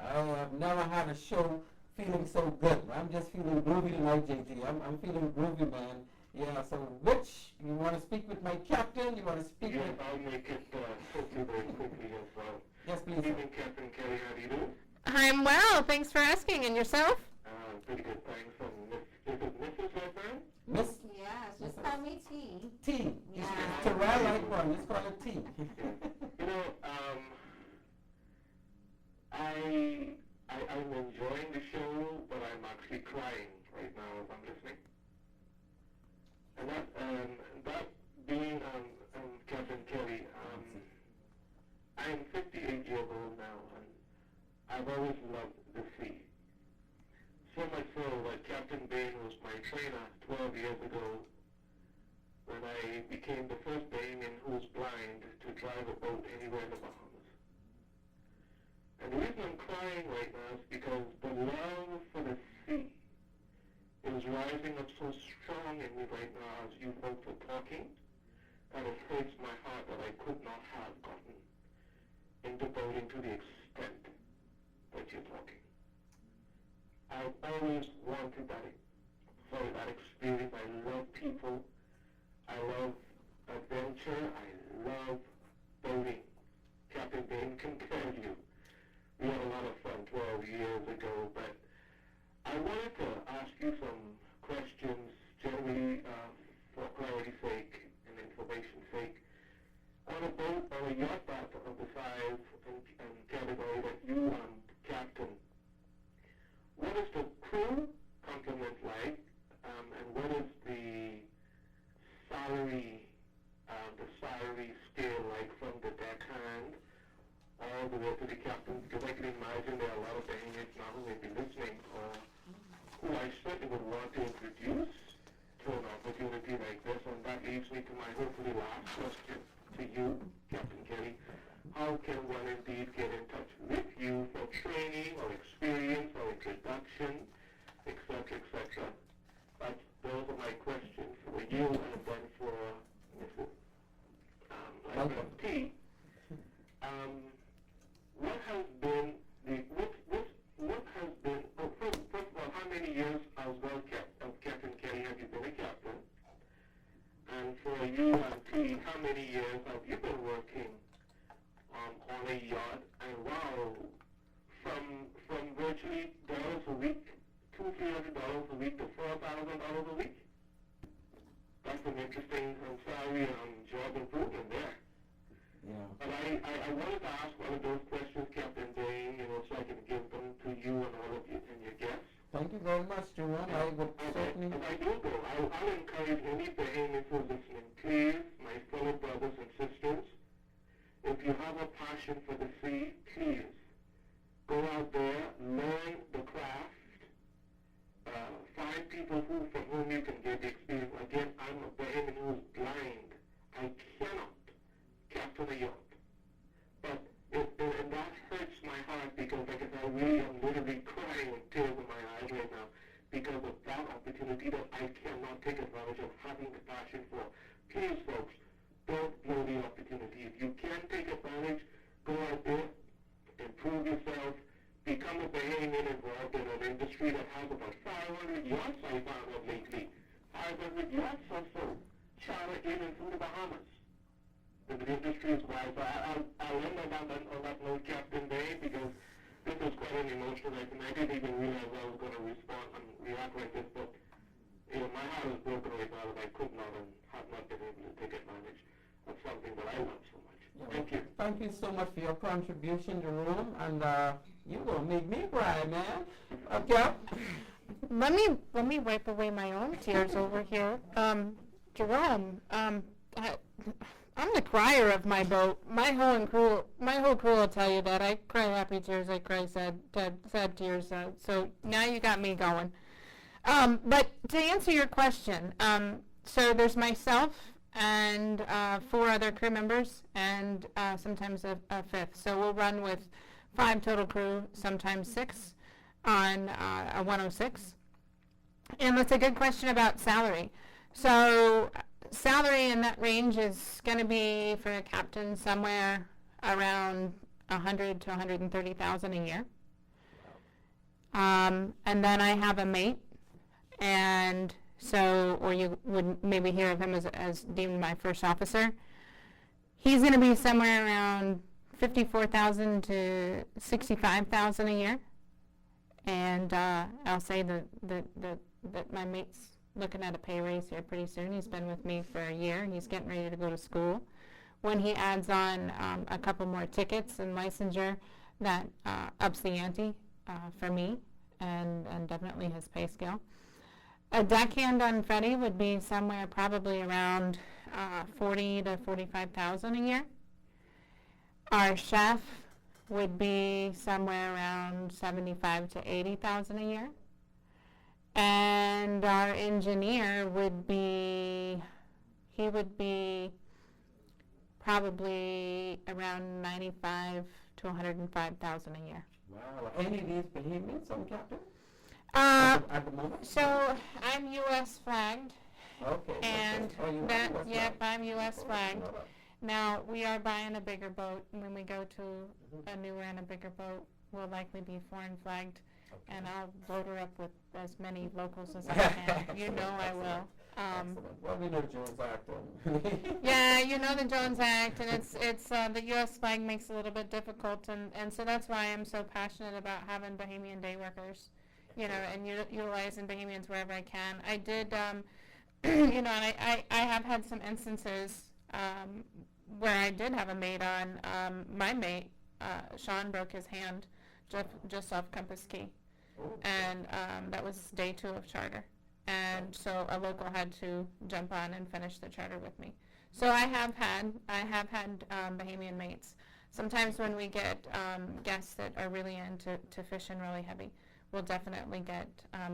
I have never had a show feeling so good. I'm just feeling groovy tonight, JT. I'm feeling groovy, man. Yeah, so which, you want to speak with my captain? You want to speak yes, with... I'll make it quickly, very quickly as well. Yes, please. Good evening, Captain Kelly. How do you do? I'm well. Thanks for asking. And yourself? Pretty good, thanks. Is it Mrs. Lightburn? Miss Yes, just call me T. T. Yeah. Terrell Lightburn. Let's call it T. You know, I'm enjoying the show, but I'm actually crying right now as I'm listening. And that being Captain Kelly, I'm 58 years old now, and I've always loved the sea. So much so that Captain Bain was my trainer 12 years ago when I became the first Bahamian who was blind to drive a boat anywhere in the Bahamas. And the reason I'm crying right now is because the love for the sea is rising up so strong in me right now as you folks are talking, that it hurts my heart that I could not have gotten into boating to the extent that you're talking. I've always wanted that experience. I love people. I love adventure. I love boating. Captain Bain can tell you. We had a lot of fun 12 years ago, but I wanted to ask you some questions, generally for clarity's sake and information's sake. On a boat, on a yacht of the size and category that you captain, what is the crew complement like, and what is the salary scale like from the deckhand all the way to the captain? Because I can imagine there are a lot of Bahamians now who may be listening, who I certainly would want to introduce to an opportunity like this. And that leads me to my hopefully last question to you, Captain Kelly. How can one indeed get in touch with you for training or experience or introduction, etc., etc.? Those are my questions for you and then for Mrs. T. What has been first of all, how many years as well Captain Kelly have you been a captain? And for you and T, how many years have you been working on a yacht? And wow, from virtually dollars a week, $200-300 a week to $4,000 a week. That's an interesting salary and job improvement there. Yeah. But I wanted to ask one of those questions, Captain Bain, so I can give them to you and all of you and your guests. Thank you very much, Jerome. I would certainly... As I do go, I'll encourage any Bahamians who are listening, please, my fellow brothers and sisters, if you have a passion for the sea, please, go out there, learn the craft, find people from whom you can get the experience. Again, I'm a Bahamian who's blind. I cannot captain a yacht. But in that passion for. Please, folks, don't blow the opportunity. If you can take advantage, go out there, improve yourself, become a Bahamian involved in an industry that has about 500 yachts I found out lately. 500 yachts or so charter in and through the Bahamas. The industry is wide. So I'll end on that note, Captain Day, because this was quite an emotional night, and I didn't even realize I was going to respond and react like this, but my heart is broken right now that I could not and have not been able to take advantage of something that I love so much. Thank you. Thank you so much for your contribution, Jerome, and you gonna make me cry, man. Okay. Let me wipe away my own tears over here. Jerome, I'm the crier of my boat. My whole crew will tell you that. I cry happy tears, I cry sad tears. So now you got me going. But to answer your question, so there's myself and 4 other crew members, and sometimes a 5th. So we'll run with 5 total crew, sometimes 6 on a 106. And that's a good question about salary. So salary in that range is going to be for a captain somewhere around 100 to 130,000 a year. And then I have a mate, and so, or you would maybe hear of him as deemed my first officer. He's going to be somewhere around 54,000 to 65,000 a year. And I'll say that my mate's looking at a pay raise here pretty soon. He's been with me for a year. He's getting ready to go to school. When he adds on a couple more tickets and licensure, that ups the ante for me and definitely his pay scale. A deckhand on Freddy would be somewhere probably around 40 to 45,000 a year. Our chef would be somewhere around 75 to 80,000 a year. And our engineer would be probably around 95 to 105,000 a year. Wow. Any of these Bahamians, some captain? At the moment? So I'm U.S. flagged. Okay. And that, yep, I'm U.S. flagged. Now, we are buying a bigger boat, and when we go to a newer and a bigger boat, we'll likely be foreign flagged, and I'll load her up with as many locals as I can. You know I will. Well, we know the Jones Act. Yeah, you know the Jones Act, and it's the U.S. flag makes it a little bit difficult, and so that's why I'm so passionate about having Bahamian day workers, and utilizing Bahamians wherever I can. I did, and I have had some instances where I did have a mate on. My mate, Sean, broke his hand just off Compass Key, and that was day 2 of charter. And so a local had to jump on and finish the charter with me. So I have had Bahamian mates. Sometimes when we get guests that are really into fishing really heavy, we'll definitely get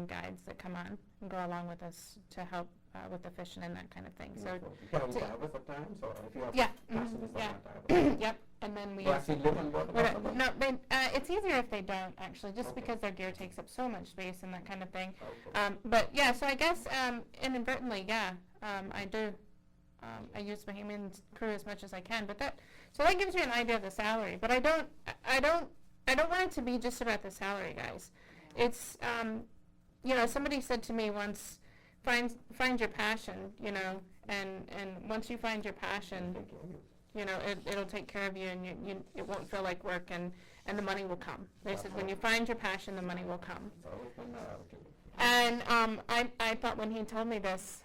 guides that come on and go along with us to help with the fishing and that kind of thing. So you can dive sometimes, or if you have yeah, passion, yeah, yep. And then we actually live on board. No, it's easier if they don't actually, just because their gear takes up so much space and that kind of thing. But yeah, so I guess inadvertently, yeah, I do. I use Bahamian crew as much as I can, but that gives you an idea of the salary. But I don't want it to be just about the salary, guys. It's somebody said to me once, find your passion, and once you find your passion, it'll take care of you, and it won't feel like work, and the money will come. They said when you find your passion, the money will come. And I thought when he told me this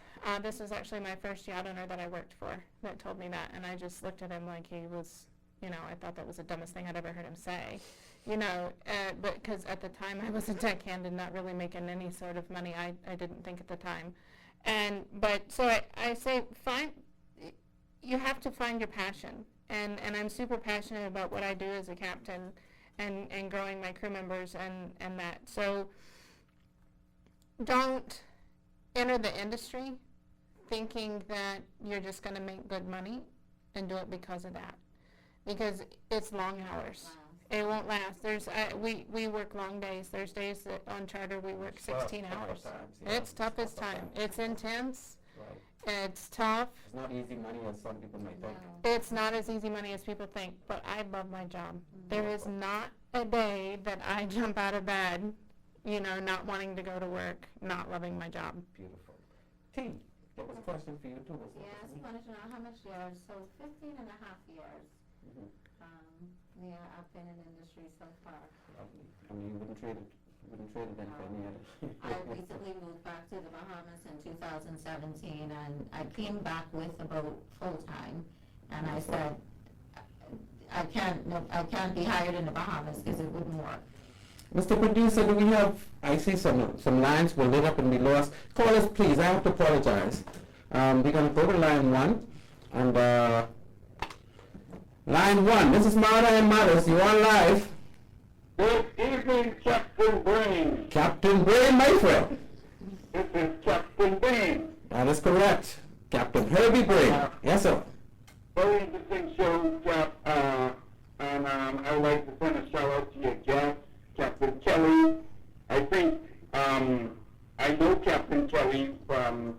was actually my first yacht owner that I worked for that told me that, and I just looked at him like he was, I thought that was the dumbest thing I'd ever heard him say, but because at the time I was a deckhand and not really making any sort of money, I didn't think at the time. But so I say you have to find your passion, and I'm super passionate about what I do as a captain and growing my crew members and that. So don't enter the industry thinking that you're just going to make good money and do it because of that, because it's long hours. It won't last. We work long days. There's days that on charter we work 16 hours. It's tough as time. It's intense. It's tough. It's not easy money as some people might think. It's not as easy money as people think, but I love my job. There is not a day that I jump out of bed, not wanting to go to work, not loving my job. Beautiful. T, there was a question for you too. Yes, I wanted to know how much years. So 15 and a half years. Yeah, I've been in the industry so far. Lovely. I mean, you wouldn't trade it then for any other. I recently moved back to the Bahamas in 2017, and I came back with a boat full time, and I said, I can't be hired in the Bahamas because it wouldn't work. Mr. Producer, do we have, I see some lines were lit up and we lost. Callers, please, I have to apologize. We're going to go to line 1. And line 1, this is Maritime Matters. You're on live. Good evening, Captain Brain. Captain Brain, my friend. This is Captain Brain. That is correct. Captain Herbie Brain. Yes, sir. Very interesting show, Cap. And I would like to send a shout out to your guest, Captain Kelly. I think I know Captain Kelly from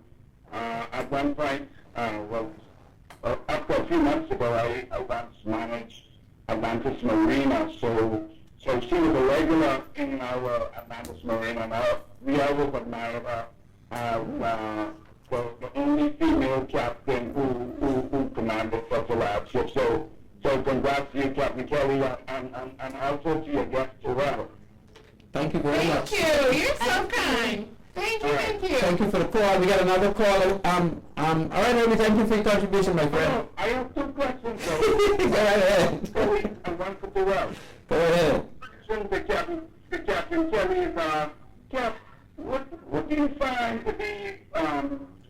at one point. After a few months ago, I once managed Atlantis Marina. So she was a regular in our Atlantis Marina. Now we always admire her as the only female captain who commanded such a large ship. So congrats to you, Captain Kelly, and also to your guest, Terrell. Thank you very much. Thank you. You're so kind. Thank you. Thank you for the call. We got another caller. All right, Herbie, thank you for your contribution, my friend. I have 2 questions, though. Go right ahead. Kelly and one for Terrell. Go ahead. Question to Captain Kelly is, Cap, what do you find to be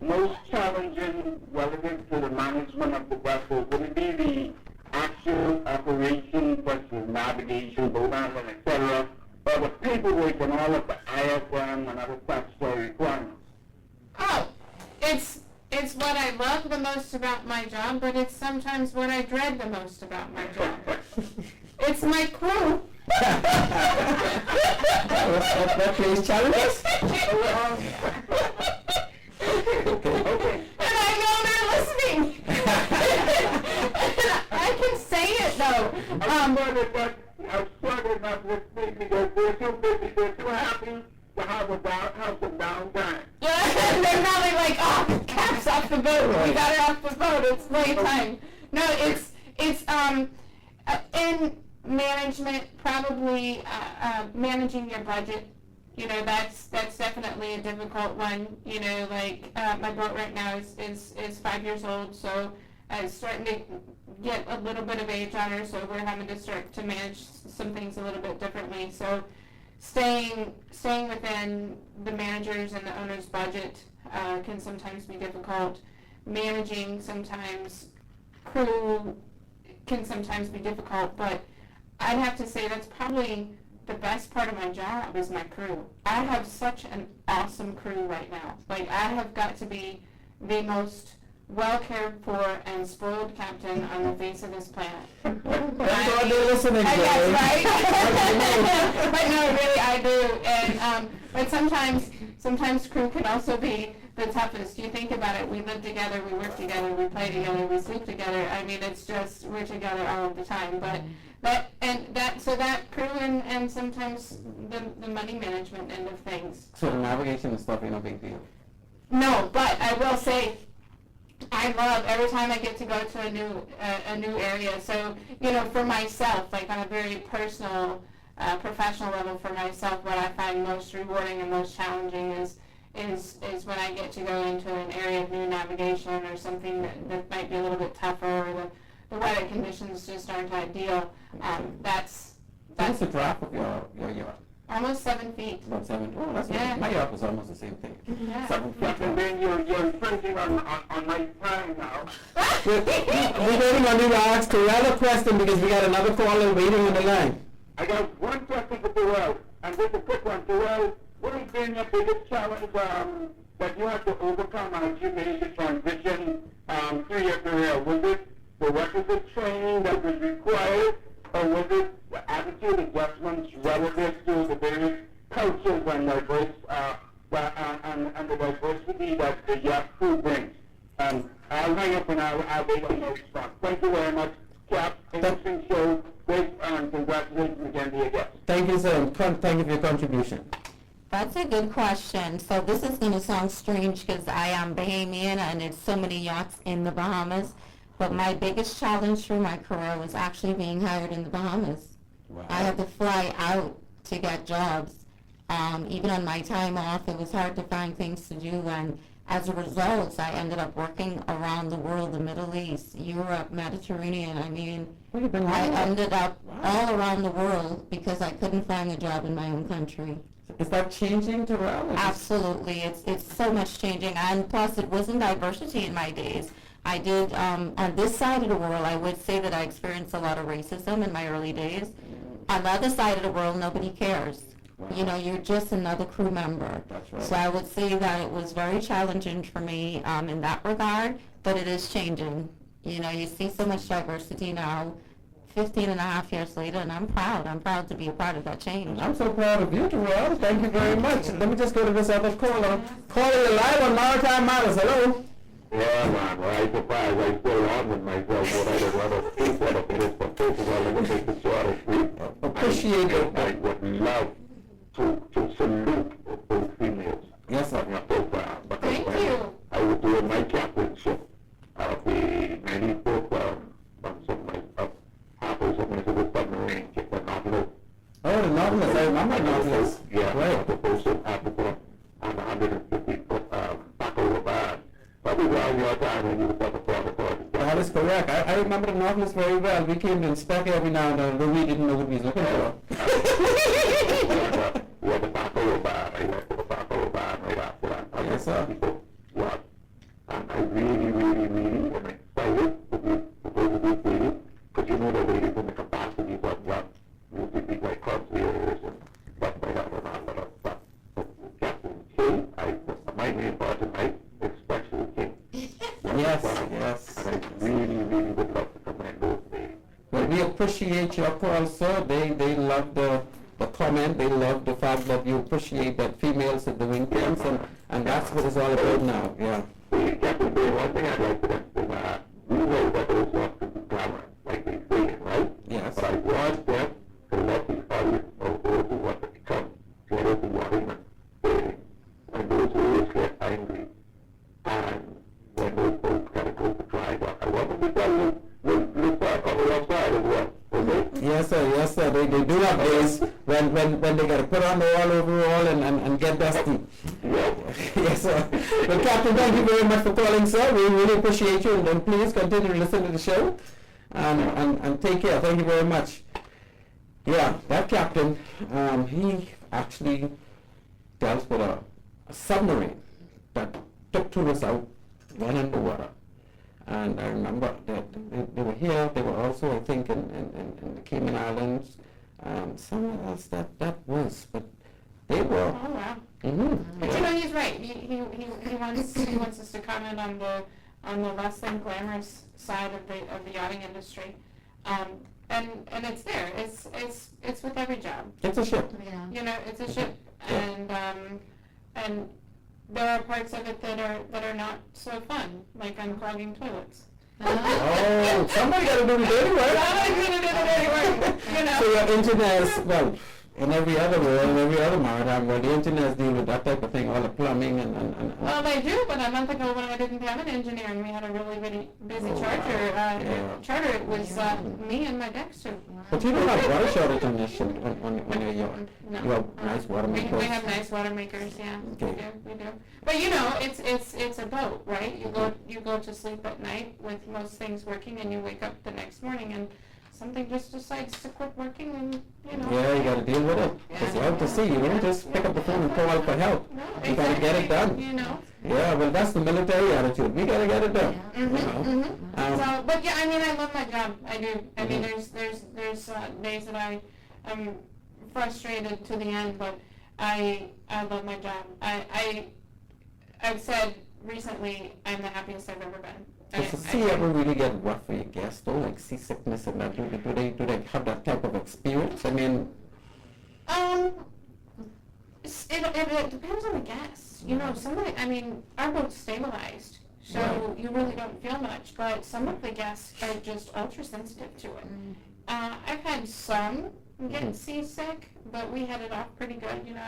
most challenging relative to the management of the vessel? Would it be the actual operation versus navigation, boat handling, etc., or the paperwork and all of the IFM and other statutory requirements? Oh, it's what I love the most about my job, but it's sometimes what I dread the most about my job. It's my crew. That plays challenges? Okay. And I know they're listening. I can say it though. I'm sorry not listening because they're too busy, they're too happy to have some downtime. They're probably like, oh, Cap's off the boat. We got her off the boat. It's playtime. No, it's in management, probably managing your budget. That's definitely a difficult one. My boat right now is 5 years old, so it's starting to get a little bit of age on her, so we're having to start to manage some things a little bit differently. So staying within the manager's and the owner's budget can sometimes be difficult. Managing sometimes crew can sometimes be difficult, but I'd have to say that's probably the best part of my job is my crew. I have such an awesome crew right now. I have got to be the most well cared for and spoiled captain on the face of this planet. That's why they're listening, I guess, right? But no, really, I do. And but sometimes crew can also be the toughest. You think about it, we live together, we work together, we play together, we sleep together. I mean, it's just, we're together all of the time. But that crew and sometimes the money management end of things. So the navigation and stuff ain't no big deal. No, but I will say, I love every time I get to go to a new area. So, for myself, on a very personal, professional level for myself, what I find most rewarding and most challenging is when I get to go into an area of new navigation or something that might be a little bit tougher, or the weather conditions just aren't ideal. That's What's the drop of your yacht? almost 7 feet. About 7. Oh, that's Yeah. my yacht was almost the same thing. Yeah. 7 feet. And then you're infringing on my time now. We're waiting on you to ask Terrell a question because we got another caller waiting on the line. I got one question for Terrell, and just a quick one. Terrell, what has been your biggest challenge that you had to overcome as you made the transition through your career? Was it the requisite training that was required, or was it the attitude adjustments relative to the various cultures and diverse and the diversity that the yacht crew brings? I'll hang up and I'll wait on your response. Thank you very much, Cap. Interesting show. Great, and congratulations again to your guest. Thank you, sir. Thank you for your contribution. That's a good question. So this is going to sound strange because I am Bahamian and there's so many yachts in the Bahamas. But my biggest challenge through my career was actually being hired in the Bahamas. Wow. I had to fly out to get jobs. Even on my time off, it was hard to find things to do. And as a result, I ended up working around the world, the Middle East, Europe, Mediterranean. I mean, I ended up all around the world because I couldn't find a job in my own country. Is that changing, Terrell? Absolutely. It's so much changing. And plus, it wasn't diversity in my days. I did, on this side of the world, I would say that I experienced a lot of racism in my early days. On the other side of the world, nobody cares. Wow. You know, you're just another crew member. That's right. So I would say that it was very challenging for me in that regard, but it is changing. You know, you see so much diversity now, 15 and a half years later, and I'm proud. I'm proud to be a part of that change. I'm so proud of you, Terrell. Thank you very much. Let me just go to this other caller. Calling live on Maritime Matters. Hello. Yeah, man, well, I'm surprised. I still on with myself, but I don't want to speak what it is, but first of all, let me make this short and sweet. Appreciate it. I would love to salute both females. Yes, sir. On your profile. Because Thank when you. I was doing my captainship of the 94th Harper's of Mississippi submarine, the Nautilus. Oh, the Nautilus. I remember Nautilus. Yeah, Right. the first in Africa on the 150-foot backhoe bar. Probably around your time when you were at the port. That is correct. I remember the Nautilus very well. We came to inspect every now and then, but we didn't know what we was looking for. We had the backhoe bar. I went to the backhoe bar right after that. Yes, sir. Yeah. And I really, really, really am excited to be supposed to be treated. Because you know the ladies in the capacities of what used to be like concierge and stuff like that and all that stuff. But Captain K, my name for tonight is Special King. Yes, yes. And I really, really would love to commend those ladies. Well, we appreciate your call, sir. They love the comment. They love the fact that you appreciate that females at the wing camps, and that's what it's all about now. Yeah. Captain K, one thing I'd like to mention, we know that those ones can be glamorous, like they say it, right? Yes. But I want them to let the audience know those who want to become jealous and worrying and those who always get angry. And when those folks gotta go to dry dock, I want them to tell you, look back on the outside as well, okay? Yes, sir. Yes, sir. They do have days when they got to put on the all overall and get dusty. Yeah. Yes, sir. Well, Captain, thank you very much for calling, sir. We really appreciate you, and please continue to listen to the show, and take care. Thank you very much. Yeah, that captain, he actually dealt with a submarine that took tourists out, went underwater. And I remember that they were here. They were also, I think, in the Cayman Islands, somewhere else that was. But they were. Oh, wow. Mm-hmm. But you know, he's right. He wants us to comment on the less than glamorous side of the yachting industry, and it's there. It's with every job. It's a ship. Yeah. You know, it's a ship, and there are parts of it that are not so fun, like unclogging toilets. Oh, somebody got to do the dirty work. Somebody's gonna do the dirty work, you know. So your engineers, well, in every other world, in every other maritime world, the engineers deal with that type of thing, all the plumbing and Well, they do, but a month ago when I didn't have an engineer and we had a really busy charter, it was me and my Dexter. But you don't have water shortage on this ship on your yacht. No. You have nice water We makers. have nice water makers, yeah. Okay. We do. But you know, it's a boat, right? You go to sleep at night with most things working, and you wake up the next morning and something just decides to quit working, and you know. Yeah, you got to deal with it. Because you have to see. You don't just pick up the phone and call out for help. No, You got to get it done. You know. Yeah, well, that's the military attitude. We got to get it done. You know. So, but yeah, I mean, I love my job. I do. I mean, there's days that I am frustrated to the end, but I love my job. I've said recently I'm the happiest I've ever been. Does the sea ever really get rough for your guests, though, like seasickness and that? Do they have that type of experience? I mean, it depends on the guests. You know, somebody. I mean, our boat's stabilized, So you really don't feel much, but some of the guests are just ultra sensitive to it. I've had some get seasick, but we head it off pretty good. You know,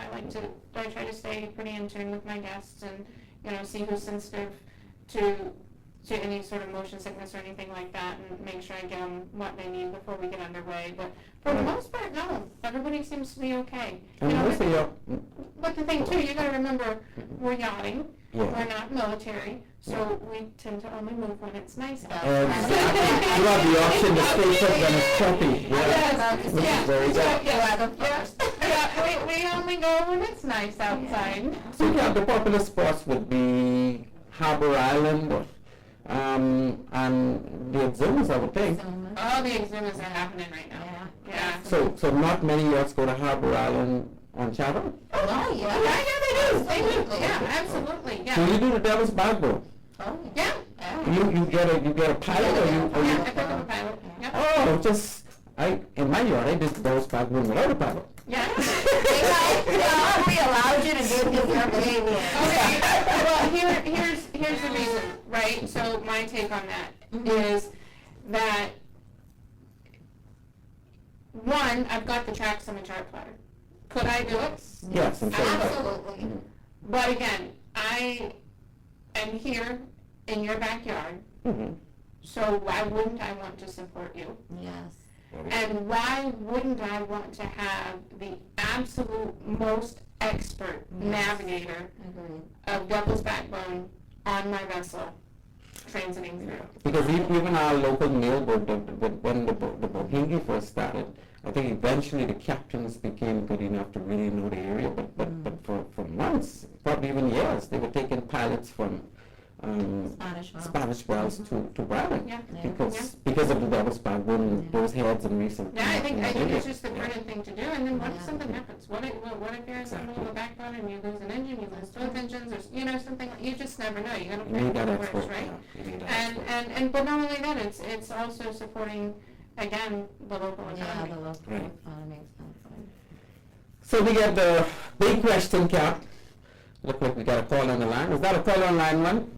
I try to stay pretty in tune with my guests and, you know, see who's sensitive to any sort of motion sickness or anything like that, and make sure I give them what they need before we get underway. But for the most part, no, everybody seems to be okay. And You know, most of your, but the thing too, you got to remember, we're yachting. Yeah. We're not military, so we tend to only move when it's nice out. exactly. You have the option to stay put when it's choppy. Yeah. Which is very good. We only go when it's nice outside. So yeah, the popular spots would be Harbor Island, and the Exumas, I would think. All the exumas are happening right now. Yeah. So not many yachts go to Harbor Island on Chatham? Oh, yeah. Yeah, they do. They do. Yeah, absolutely. So Yeah. you do the Devil's Backbone? Oh, Yeah. You get a pilot or you? Yeah, I pick up a pilot. Yeah. Oh, in my yacht I did the Devil's Backbone without a pilot. Yeah. We allowed you to do your behavior. Okay. Well, here's the reason, right? So my take on that is that, one, I've got the tracks on the chart plotter. Could I do it? Yes, I'm sorry. Absolutely. But again, I am here in your backyard, so why wouldn't I want to support you? Yes. And why wouldn't I want to have the absolute most expert navigator Agreed. of Devil's Backbone on my vessel transiting through? Because even our local mailboat, when the Bohingi first started, I think eventually the captains became good enough to really know the area, but for months, probably even years, they were taking pilots from Spanish Wells to Broward Yeah. because of the Devil's Backbone, those heads and recent. Yeah, I think it's just the prudent thing to do. And then what if something happens? What if you're in the middle of a backbone and you lose an engine, you lose both engines, or something? You just never know. You got to You need prepare that for the worst, expert, right? yeah. You need that expert. And but not only that, it's also supporting, again, the local Yeah, economy. the local Right. economy, exactly. So we get the big question, Cap. Look like we got a call on the line. Is that a call on line one?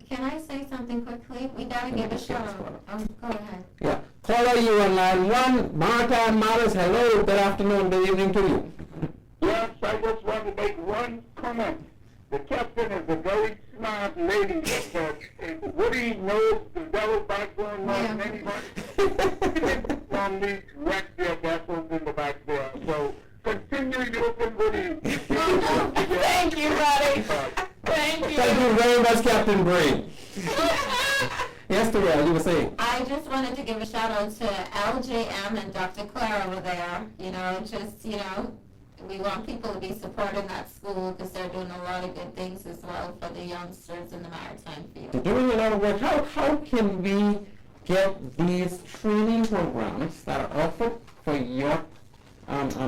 Can I say something quickly? We gotta give a shout out. Go ahead. Yeah. Caller, you on line one. Maritime Matters. Hello. Good afternoon. Good evening to you. Yes, I just want to make one comment. The captain is a very smart lady, but Woody knows the Devil's Backbone more than anybody. Normally wreck their vessels in the back there. So continue using Woody. Thank you, buddy. Thank you. Thank you very much, Captain Breen. Yes, Terrell, you were saying. I just wanted to give a shout out to LJM and Dr. Claire over there. We want people to be supporting that school because they're doing a lot of good things as well for the youngsters in the maritime field. They're doing a lot of work. How can we get these training programs that are offered for your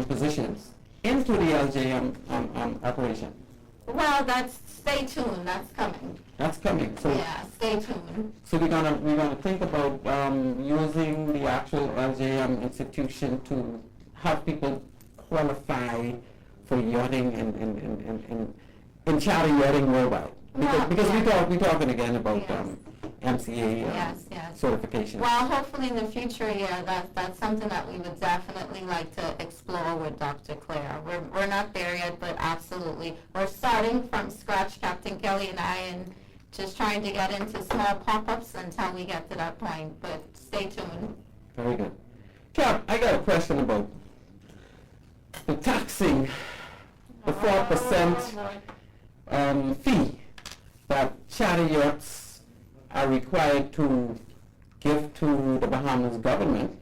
positions into the LJM operation? Well, stay tuned. That's coming. That's coming. So Yeah, stay tuned. So we're gonna think about using the actual LJM institution to have people qualify for yachting and charter yachting worldwide. Because we're talking again about MCA Yes. certification. Well, hopefully in the future, that's something that we would definitely like to explore with Dr. Claire. We're not there yet, but absolutely. We're starting from scratch, Captain Kelly and I, and just trying to get into small pop-ups until we get to that point, but stay tuned. Very good. Cap, I got a question about the taxing, the 4% fee that charter yachts are required to give to the Bahamas government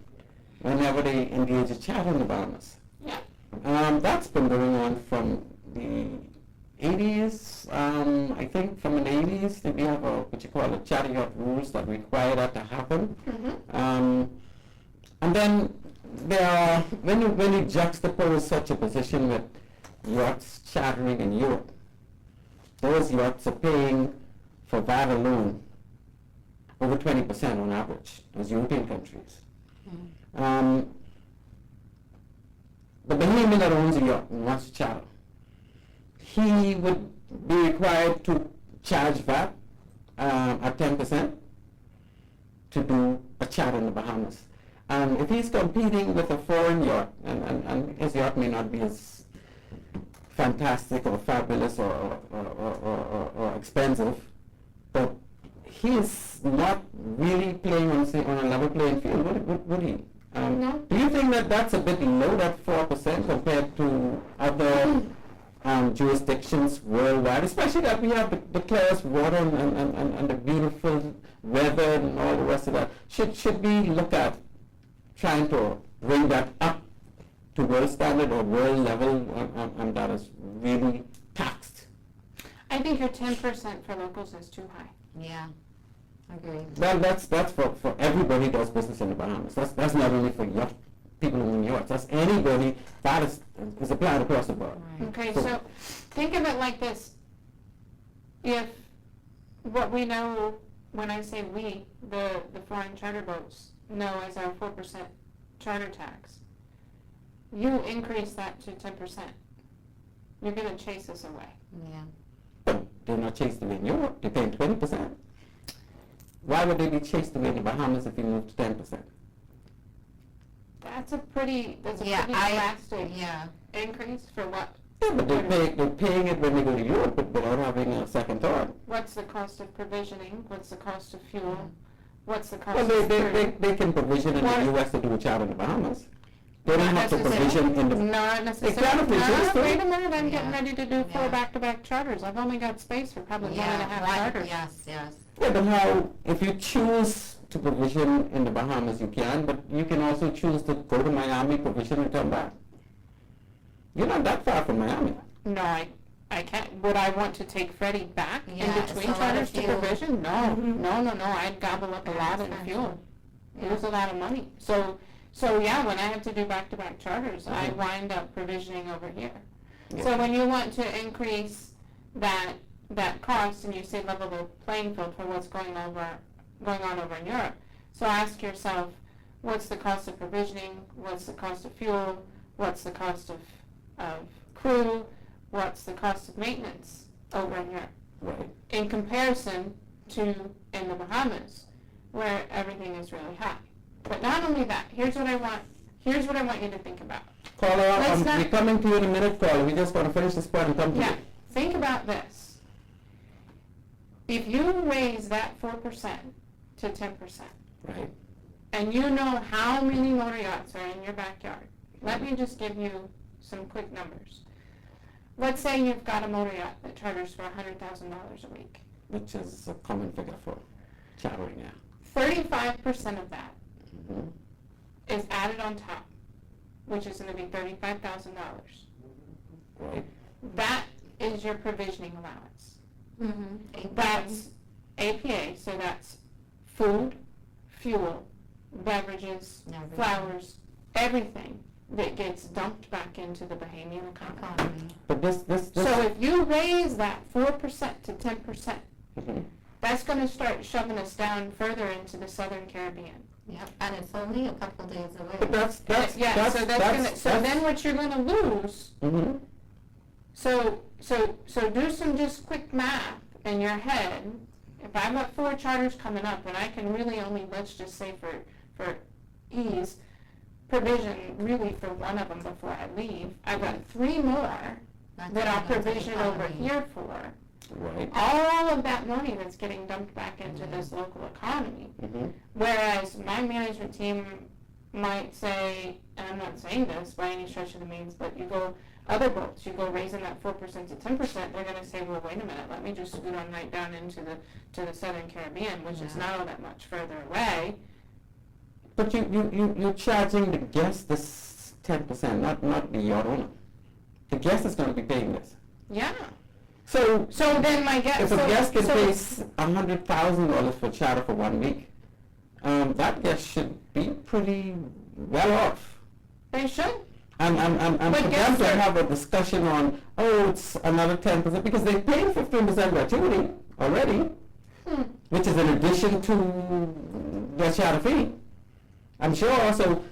whenever they engage a charter in the Bahamas. Yeah. That's been going on from the 80s. I think from the 80s, we have what you call a charter yacht rules that require that to happen. And then there are, when you juxtapose such a position with yachts chartering in Europe, those yachts are paying for that alone over 20% on average, those European countries. The Bahamian that owns a yacht and wants to charter, he would be required to charge VAT at 10% to do a charter in the Bahamas. If he's competing with a foreign yacht, and his yacht may not be as fantastic or fabulous or expensive, but he is not really playing on a level playing field, would he? No. Do you think that that's a bit low, that 4%, compared to other jurisdictions worldwide, especially that we have the clearest water and the beautiful weather and all the rest of that? Should we look at trying to bring that up to world standard or world level, and that is really taxed? I think your 10% for locals is too high. Yeah, agreed. Well, that's for everybody who does business in the Bahamas. That's not only for yacht people who own yachts. That's anybody. That is applied across the board. Right. Okay, so think of it like this. If what we know, when I say we, the foreign charter boats know as our 4% charter tax, you increase that to 10%, you're going to chase us away. Yeah. But they're not chased away in Europe. They're paying 20%. Why would they be chased away in the Bahamas if you move to 10%? That's a pretty drastic increase for what? Yeah, but they're paying it when they go to Europe, but without having a second thought. What's the cost of provisioning? What's the cost of fuel? What's the cost Well, of they can provision in the U.S. to do a charter in the Bahamas. They don't have to provision in the... Not necessarily. They can if they choose to. Wait a minute, I'm getting Yeah. ready to do 4 Yeah. back-to-back charters. I've only got space for probably 1.5 charters. Yes. Yeah, but how, if you choose to provision in the Bahamas, you can, but you can also choose to go to Miami, provision, and come back. You're not that far from Miami. No, I can't. Would I want to take Freddy back Yeah, in it's between a lot of charters to fuel. provision? No, no. I'd gobble up a lot in expensive. fuel. Yeah. Lose a lot of money. So yeah, when I have to do back-to-back charters, I wind up provisioning over here. Yeah. So when you want to increase that cost and you say level the playing field for what's going on over in Europe, so ask yourself, what's the cost of provisioning? What's the cost of fuel? What's the cost of crew? What's the cost of maintenance over in Europe? Right. In comparison to in the Bahamas, where everything is really high. But not only that, here's what I want you to think about. Caller, Let's not- we're coming to you in a minute, caller. We just want to finish this part and come to Yeah, you. think about this. If you raise that 4% to 10%, Right. and you know how many motor yachts are in your backyard, let me just give you some quick numbers. Let's say you've got a motor yacht that charters for $100,000 a week. Which is a common figure for chartering now. 35% of that Mm-hmm. is added on top, which is going to be $35,000. Right. That is your provisioning allowance. Mm-hmm. That's APA, so that's food, fuel, beverages, Everything. flowers, everything that gets dumped back into the Bahamian economy. But this. So if you raise that 4% to 10%, Mhm. that's going to start shoving us down further into the Southern Caribbean. Yep, and it's only a couple days away. But that's Then what you're going to lose. Mm-hmm. So do some just quick math in your head. If I've got 4 charters coming up, and I can really only, let's just say for ease, provision really for one of them before I leave, I've got 3 more That's that I'll gonna go to the provision over economy. here for. Right. All of that money that's getting dumped back into this local economy. Mm-hmm. Whereas my management team might say, and I'm not saying this by any stretch of the means, but you go other boats, you go raising that 4% to 10%, they're going to say, well, wait a minute, let me just scoot on right down into the Southern Caribbean, which is Yeah. not all that much further away. But you're charging the guest this 10%, not the yacht owner. The guest is going to be paying this. Yeah. So then my guess, if a guest can pay $100,000 for charter for 1 week, that guest should be pretty well off. they should. And But for them guess to what? have a discussion on, it's another 10%, because they pay 15% gratuity already, which is in addition to their charter fee. I'm sure also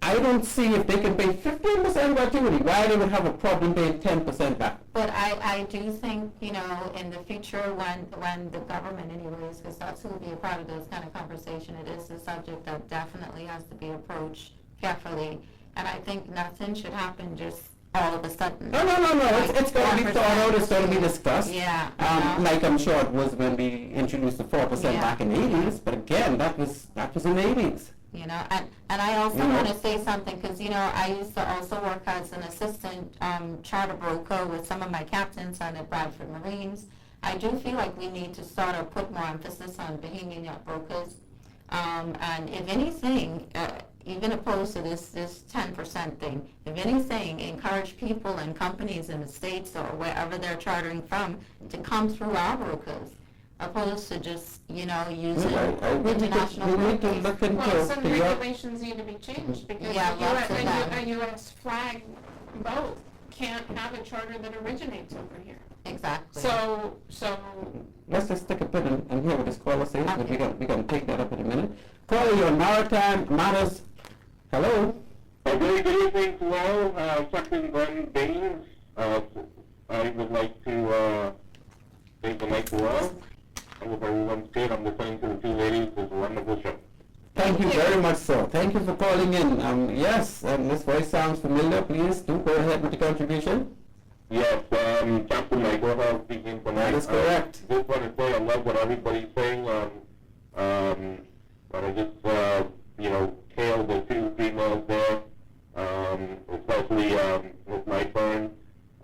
I don't see if they can pay 15% gratuity, why they would have a problem paying 10% back. But I do think, you know, in the future when the government anyways, because that's who will be a part of this kind of conversation, it is a subject that definitely has to be approached carefully. And I think nothing should happen just all of a sudden. No, it's going to be thought out, it's going to be discussed. Yeah. Like I'm sure it was when we introduced the 4% back in the 80s, but again, that was in the 80s. You know, and I also want to say something because, you know, I used to also work as an assistant charter broker with some of my captains on the Bradford Marines. I do feel like we need to sort of put more emphasis on Bahamian yacht brokers. And if anything, even opposed to this 10% thing, if anything, encourage people and companies in the States or wherever they're chartering from to come through our brokers, opposed to just, you know, using international we need to brokers. look into Well, some the yacht. regulations need to be changed because Yeah, lots of them. a U.S. flag boat can't have a charter that originates over here. Exactly. So Let's just stick a pin in here with this caller says, but Okay. we're going to take that up in a minute. Caller, your Maritime Matters. Hello? A very good evening to all. Captain Glenn Baines. I would like to thank the night to all. I hope everyone's good. I'm listening to the two ladies. It's a wonderful show. Thank you very much, sir. Thank you for calling in. Yes, this voice sounds familiar. Please do go ahead with the contribution. Yes, Captain Michael speaking tonight. That is correct. Just want to say I love what everybody's saying. But I just, you know, hail the two females there, especially with my turn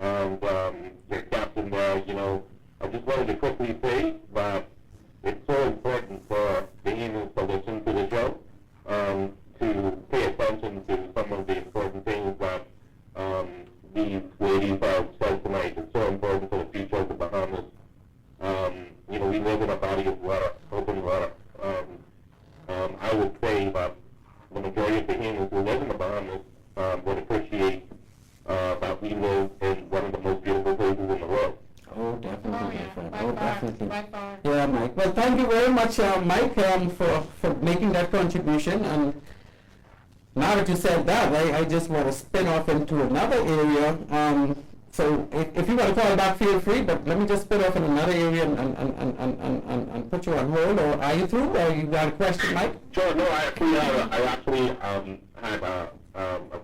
and your captain there. You know, I just wanted to quickly say that it's so important for the Bahamians to listen to the show, to pay attention to some of the important things that these ladies have said tonight. It's so important for the future of the Bahamas. You know, we live in a body of water, open water. I would say that the majority of Bahamians who live in the Bahamas would appreciate that we live in one of the most beautiful places in the world. Oh, definitely, my friend. by Oh, far, definitely. by far. Yeah, Mike. Well, thank you very much, Mike, for making that contribution. And now that you said that, I just want to spin off into another area. So if you want to call back, feel free, but let me just spin off in another area and put you on hold. Or are you through? Or you got a question, Mike? Sure. No, I actually had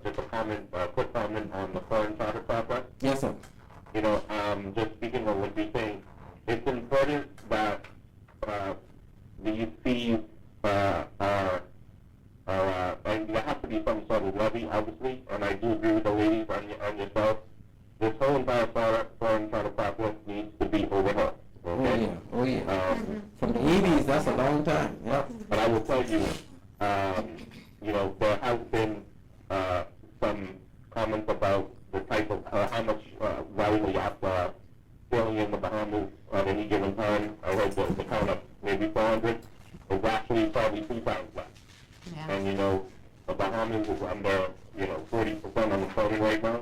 just a quick comment on the foreign charter process. Yes, sir. You know, just speaking on what you're saying, it's important that these fees and there has to be some sort of levy, obviously, and I do agree with the ladies and yourself. This whole entire foreign charter process needs to be overhauled. Okay? Oh yeah. From the 80s, that's a long time. Yeah. But I will tell you, you know, there has been some comments about the type of how much value the yachts are sailing in the Bahamas at any given time. I heard the count of maybe 400. It's actually probably 2 times that. Yeah. And you know, the Bahamas is under 40% unemployment right now.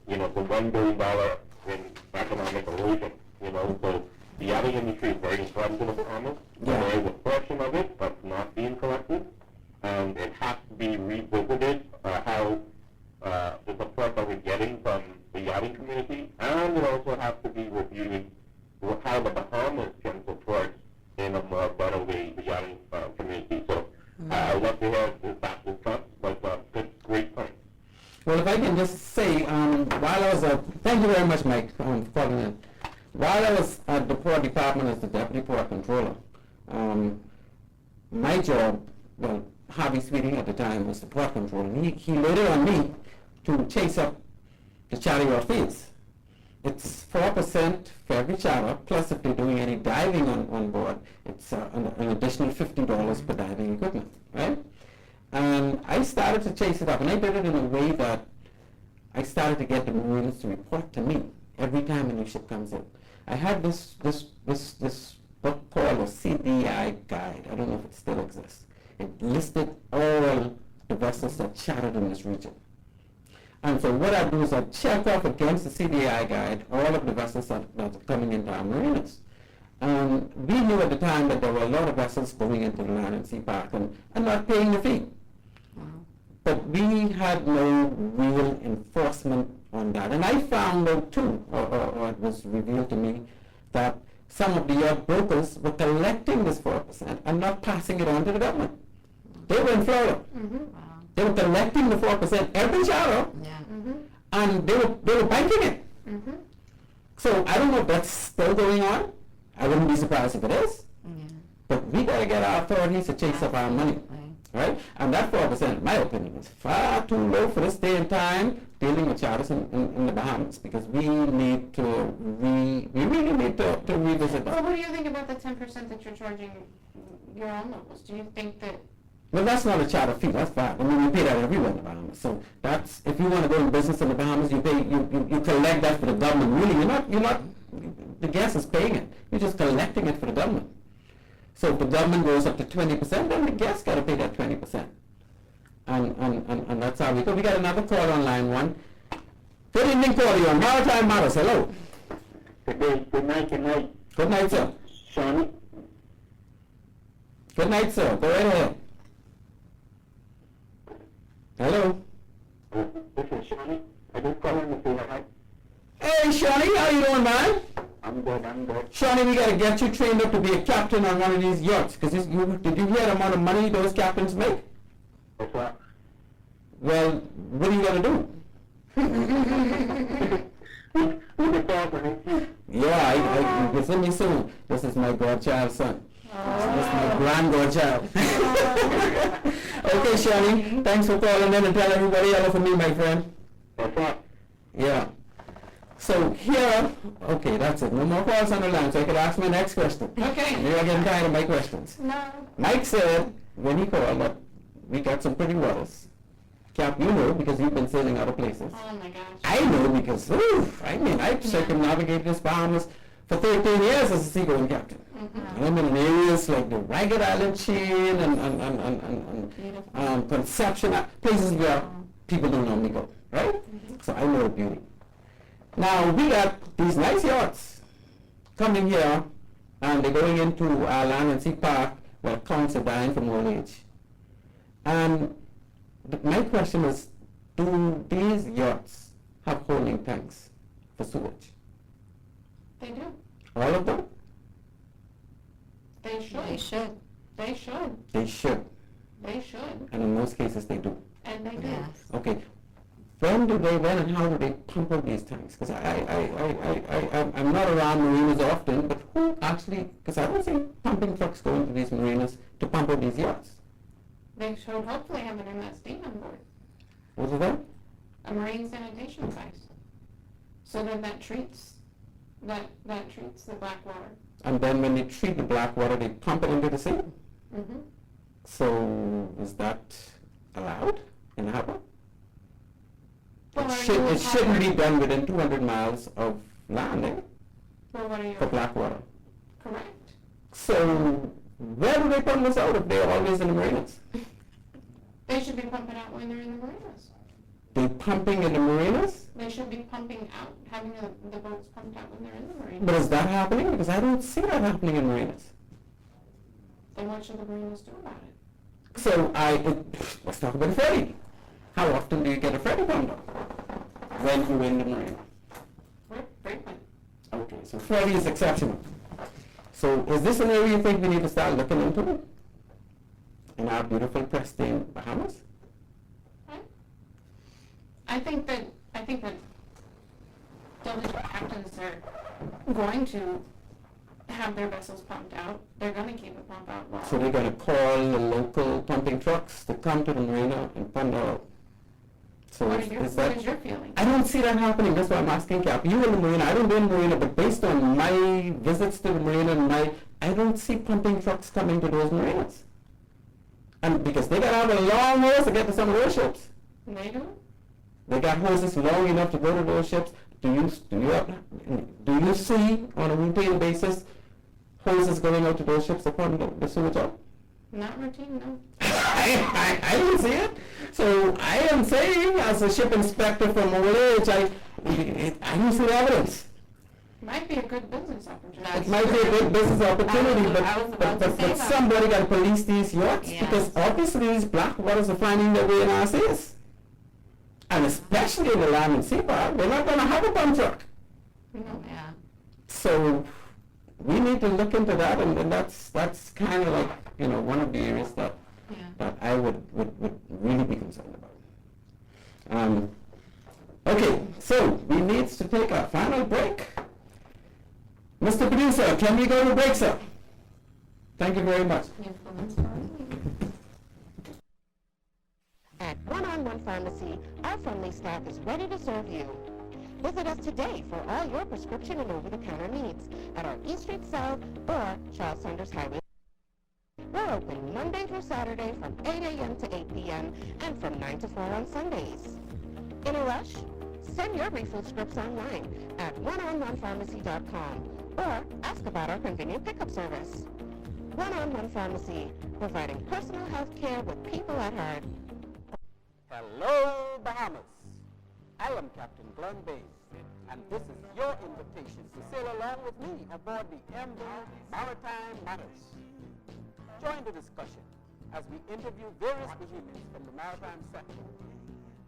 You know, the $1 billion in economic erosion. You know, so the yachting industry is very important to the Bahamas. Yeah. There is a portion of it that's not being collected. It has to be revisited how the support that we're getting from the yachting community, and it also has to be reviewed how the Bahamas can support in a more better way the yachting community. So I'd love to hear that discussed, but great point. Well, if I can just say, while I was thank you very much, Mike, for calling in. While I was at the Port Department as the Deputy Port Controller, my job, well, Harvey Sweeting at the time was the Port Controller. He laid it on me to chase up the charter yacht fees. It's 4% for every charter, plus if they're doing any diving on board, it's an additional $50 per diving equipment, right? And I started to chase it up, and I did it in a way that I started to get the Marines to report to me every time a new ship comes in. I had this book called a CDI guide. I don't know if it still exists. It listed all the vessels that chartered in this region. And so what I do is I check off against the CDI guide all of the vessels that are coming into our marinas. We knew at the time that there were a lot of vessels going into the Land and Sea Park and not paying the fee. but we had no real enforcement on that. And I found out too, or it was revealed to me, that some of the yacht brokers were collecting this 4% and not passing it on to the government. They were in Florida. Mm-hmm. Wow. They were collecting the 4% every charter, Yeah. Mm-hmm. and they were banking it. Mm-hmm. So I don't know if that's still going on. I wouldn't be surprised if it is. Yeah. But we got to get our authorities to chase up our money, Right. right? And that 4%, in my opinion, is far too low for this day and time dealing with charters in the Bahamas, because we need to we really need to revisit Well, that. what do you think about the 10% that you're charging your own locals? Do you think that? Well, that's not a charter fee. That's fine. I mean, we pay that everywhere in the Bahamas. So that's, if you want to go in business in the Bahamas, you pay you collect that for the government. Really, you're not the guest is paying it. You're just collecting it for the government. So if the government goes up to 20%, then the guest got to pay that 20%. And that's how we go. We got another call on line one. Good evening, caller. You're on Maritime Matters. Hello. Good night, good night. Good night, sir. Shawnee? Good night, sir. Go right ahead. Hello. This is Shawnee. I just called in to say hi. Hey, Shawnee, how you doing, man? I'm good. Shawnee, we got to get you trained up to be a captain on one of these yachts. Because did you hear the amount of money those captains make? What's that? Well, what are you going to do? We can talk with him. Yeah, listen to me soon. This is my godchild son. This is my grand-godchild. Okay, Shawnee, thanks for calling in and tell everybody hello from me, my friend. What's up? Yeah. So here, okay, that's it. No more calls on the line, so I could ask my next question. Okay. You're getting tired of my questions. No. Mike said, when he called, that we got some pretty waters. Cap, you know, because you've been sailing other places. Oh my gosh. I know because, I've circumnavigated this Bahamas for 13 years as a seagoing captain. Mm-hmm. I'm in areas like the Ragged Island chain and Beautiful. Conception, places where people don't normally go, right? So I know the beauty. Now, we got these nice yachts coming here, and they're going into our land and sea park where counts are dying from old age. And my question is, do these yachts have holding tanks for sewage? They do. All of them? They should. They should. They should. They should. They should. And in most cases, they do. And they do. Yes. Okay. When and how do they pump out these tanks? Because I'm not around marinas often, but who actually, because I don't see pumping trucks going to these marinas to pump out these yachts. They should hopefully have an MSD on board, What is that? a marine sanitation device. So then that treats the black water. And then when they treat the black water, they pump it into the sea. Mm-hmm. So is that allowed in the harbor? Well, It shouldn't be done within 200 miles of landing Well, what are you? for black water. Correct. So where do they pump this out if they're always in the marinas? They should be pumping out when they're in the marinas. They're pumping in the marinas? They should be pumping out, having the boats pumped out when they're in the marinas. But is that happening? Because I don't see that happening in marinas. Then what should the marinas do about it? So let's talk about Freddy. How often do you get a Freddy pumped up when you're in the marina? Frequent. Okay, so Freddy is exceptional. So is this an area you think we need to start looking into in our beautiful, pristine Bahamas? I think that those captains are going to have their vessels pumped out. They're going to keep it pumped out well. So they're going to call the local pumping trucks to come to the marina and pump it out. So What is is that... your feeling? I don't see that happening. That's why I'm asking Cap. You in the marina, I don't do in the marina, but based on my visits to the marina, I don't see pumping trucks coming to those marinas. And because they got to have a long hose to get to some of those ships. They do? They got hoses long enough to go to those ships. Do you see on a routine basis hoses going out to those ships to pump the sewage out? Not routine, no. I don't see it. So I am saying, as a ship inspector from old age, I don't see the evidence. Might be a good business opportunity. It might be a good business opportunity, I was about to say but that. somebody got to police these yachts Yes. because obviously these black waters are finding their way in our seas. And especially in the land and sea part, we're not going to have a dump truck. Yeah. So we need to look into that, and that's kind of like, you know, one of the areas that I would really be concerned about. Okay, so we need to take our final break. Mr. Producer, can we go to break, sir? Thank you very much. At One-on-One Pharmacy, our friendly staff is ready to serve you. Visit us today for all your prescription and over-the-counter needs at our East Street South or Charles Saunders Highway. We're open Monday through Saturday from 8 a.m. to 8 p.m. and from 9 to 4 on Sundays. In a rush? Send your refill scripts online at oneononepharmacy.com or ask about our convenient pickup service. One-on-One Pharmacy, providing personal health care with people at heart. Hello, Bahamas. I am Captain Glenn Bay, and this is your invitation to sail along with me aboard the MV Maritime Matters. Join the discussion as we interview various Bahamians from the maritime sector.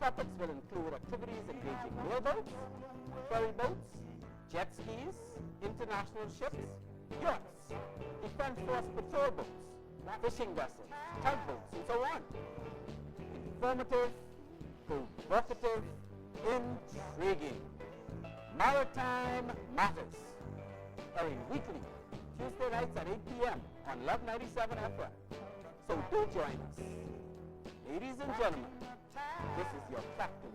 Topics will include activities engaging whaleboats, ferry boats, jet skis, international ships, yachts, defense force patrol boats, fishing vessels, tugboats, and so on. Informative, provocative, intriguing. Maritime Matters, airing weekly, Tuesday nights at 8 p.m. on Love 97 FM. So do join us. Ladies and gentlemen, this is your captain.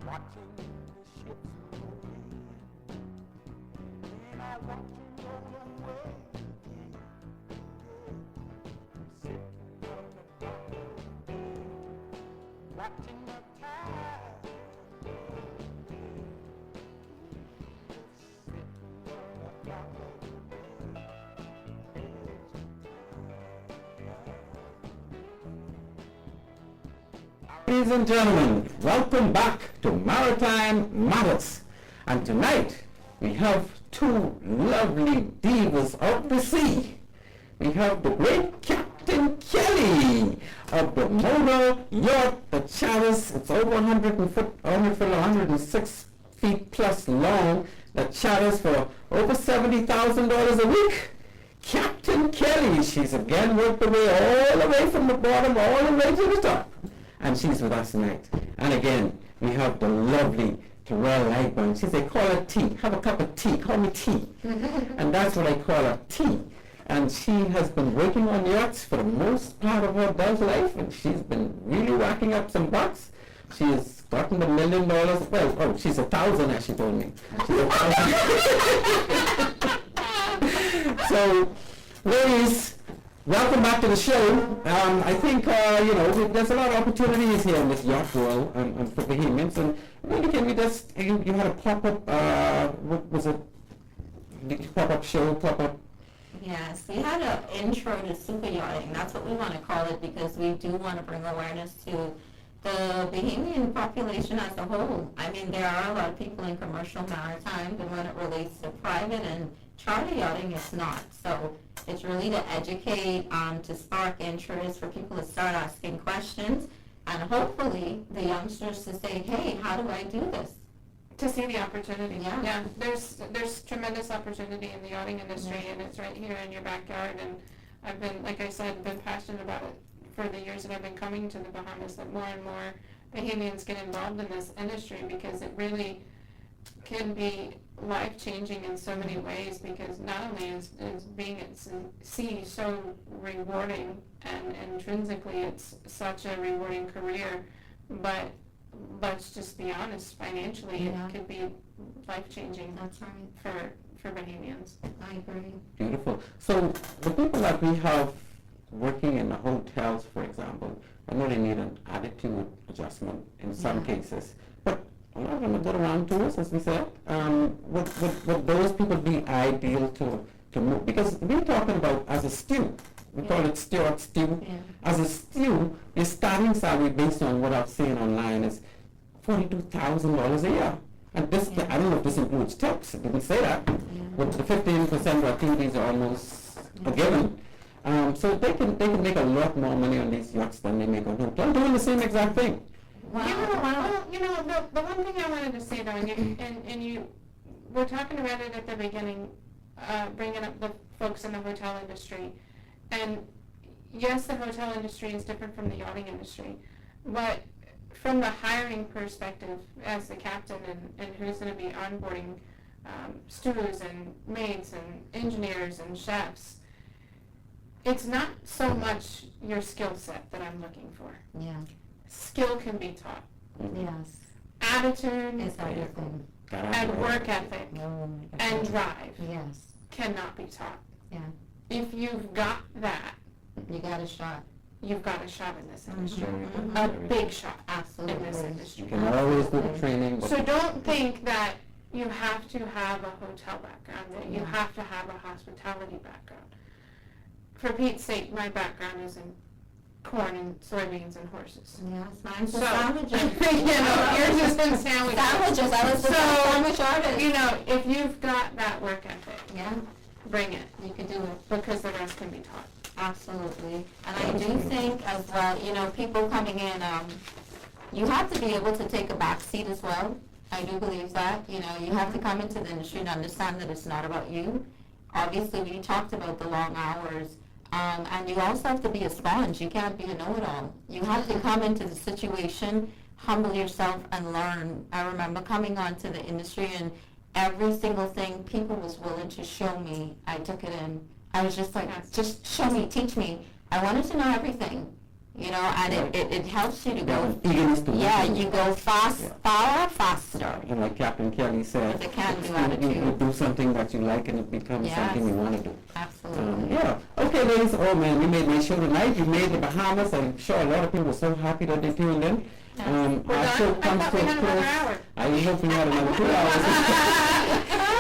Watching the ships roll in, and I watch them roll away. Sitting on the dock of the bay, watching the tide roll in. Sitting on the dock of the bay, Ladies and gentlemen, welcome back to Maritime Matters. And tonight, we have two lovely divas of the sea. We have the great Captain Kelly of the motor yacht, the Chatters. It's over 106 feet plus long. The Chatters for over $70,000 a week. Captain Kelly, she's again worked her way all the way from the bottom all the way to the top. And she's with us tonight. And again, we have the lovely Terrell Lightburn. She said, call her T. Have a cup of tea. Call me T. And that's what I call her, T. And she has been working on yachts for the most part of her adult life, and she's been really racking up some bucks. She has gotten the $1 million. Well, oh, she's 1,000, as she told me. She's 1,000. So, ladies, welcome back to the show. I think, there's a lot of opportunities here in this yacht world and for Bahamians. And really, can we just, you had a pop-up, what was it? Pop-up show, pop-up? Yes, we had an intro to super yachting. That's what we want to call it because we do want to bring awareness to the Bahamian population as a whole. I mean, there are a lot of people in commercial maritime, but when it relates to private and charter yachting, it's not. So it's really to educate, to spark interest, for people to start asking questions, and hopefully the youngsters to say, hey, how do I do this? To see the opportunity. Yeah. There's tremendous opportunity in the yachting industry, and it's right here in your backyard. And I've been, like I said, been passionate about it for the years that I've been coming to the Bahamas, that more and more Bahamians get involved in this industry, because it really can be life-changing in so many ways, because not only is being at sea so rewarding, and intrinsically it's such a rewarding career, but let's just be honest, financially, Yeah. it could be life-changing That's right. for Bahamians. I agree. Beautiful. So the people that we have working in the hotels, for example, I know they need an attitude adjustment in some Yeah. cases, but a lot of them are good around tourists, as we said. Would those people be ideal to move? Because we're talking about as a stew. We call it steward stew. Yeah. As a stew, your starting salary based on what I've seen online is $42,000 a year. And this, Yeah. I don't know if this includes tips. It didn't say that. With the 15% activities are almost a given. So they can make a lot more money on these yachts than they make on hotels, doing the same exact thing. Wow. The one thing I wanted to say though, and you were talking about it at the beginning, bringing up the folks in the hotel industry, and yes, the hotel industry is different from the yachting industry, but from the hiring perspective, as the captain and who's going to be onboarding stewards and maids and engineers and chefs, it's not so much your skill set that I'm looking for. Yeah. Skill can be taught. Yes. Attitude It's everything. and work ethic Oh my God. and drive Yes. cannot be taught. Yeah. If you've got that, You got a shot. you've got a shot in this industry. Mhm. A big shot in Absolutely. this industry. You can always do the training, but So don't think that you have to have a hotel background, that you Yeah. have to have a hospitality background. For Pete's sake, my background is in corn and soybeans and horses. Yes. Mine's So, the sandwiches. yours is in sandwiches. Sandwiches. I was the sandwich artist. You know, if you've got that work ethic, Yeah. bring it, You could do it. because the rest can be taught. Absolutely. And I do think as well, people coming in, you have to be able to take a back seat as well. I do believe that. You have to come into the industry and understand that it's not about you. Obviously, we talked about the long hours. And you also have to be a sponge. You can't be a know-it-all. You have to come into the situation, humble yourself, and learn. I remember coming onto the industry, and every single thing people was willing to show me, I took it in. I was just like, Yes. just show me, teach me. I wanted to know everything, and it helps you to go. eagerness to Yeah, learn. you go faster. And like Captain Kelly said, With a can-do you attitude. do something that you like and it becomes Yes. something you want to do. Absolutely. Yeah. Okay, ladies. Oh man, you made my show tonight. You made the Bahamas. I'm sure a lot of people were so happy that they tuned in. We're Our done? show I comes thought to we a had another close. hour. I hope we had another 2 hours.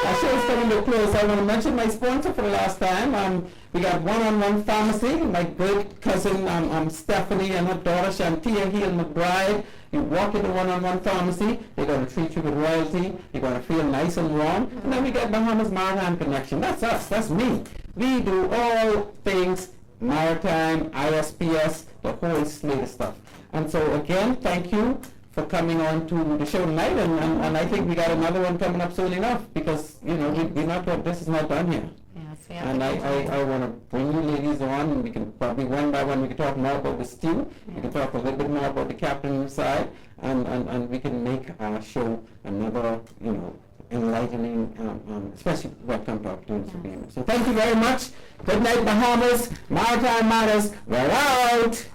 Our show is coming to a close. I want to mention my sponsor for the last time. We got One-on-One Pharmacy. My great cousin Stephanie and her daughter Shantia Hill McBride. You walk into One-on-One Pharmacy, they're going to treat you with royalty. You're going to feel nice and warm. And then we got Bahamas Maritime Connection. That's us. That's me. We do all things maritime, ISPS, the whole slate of stuff. And so again, thank you for coming on to the show tonight. And I think we got another one coming up soon enough because this is not done here. Yes, we have And to keep going. I want to bring you ladies on, and we can probably one by one, we can talk more about the stew, we can talk a little bit more about the captain side, and we can make our show another, enlightening, especially when it comes to opportunities for women. So thank you very much. Good night, Bahamas. Maritime Matters. We're out.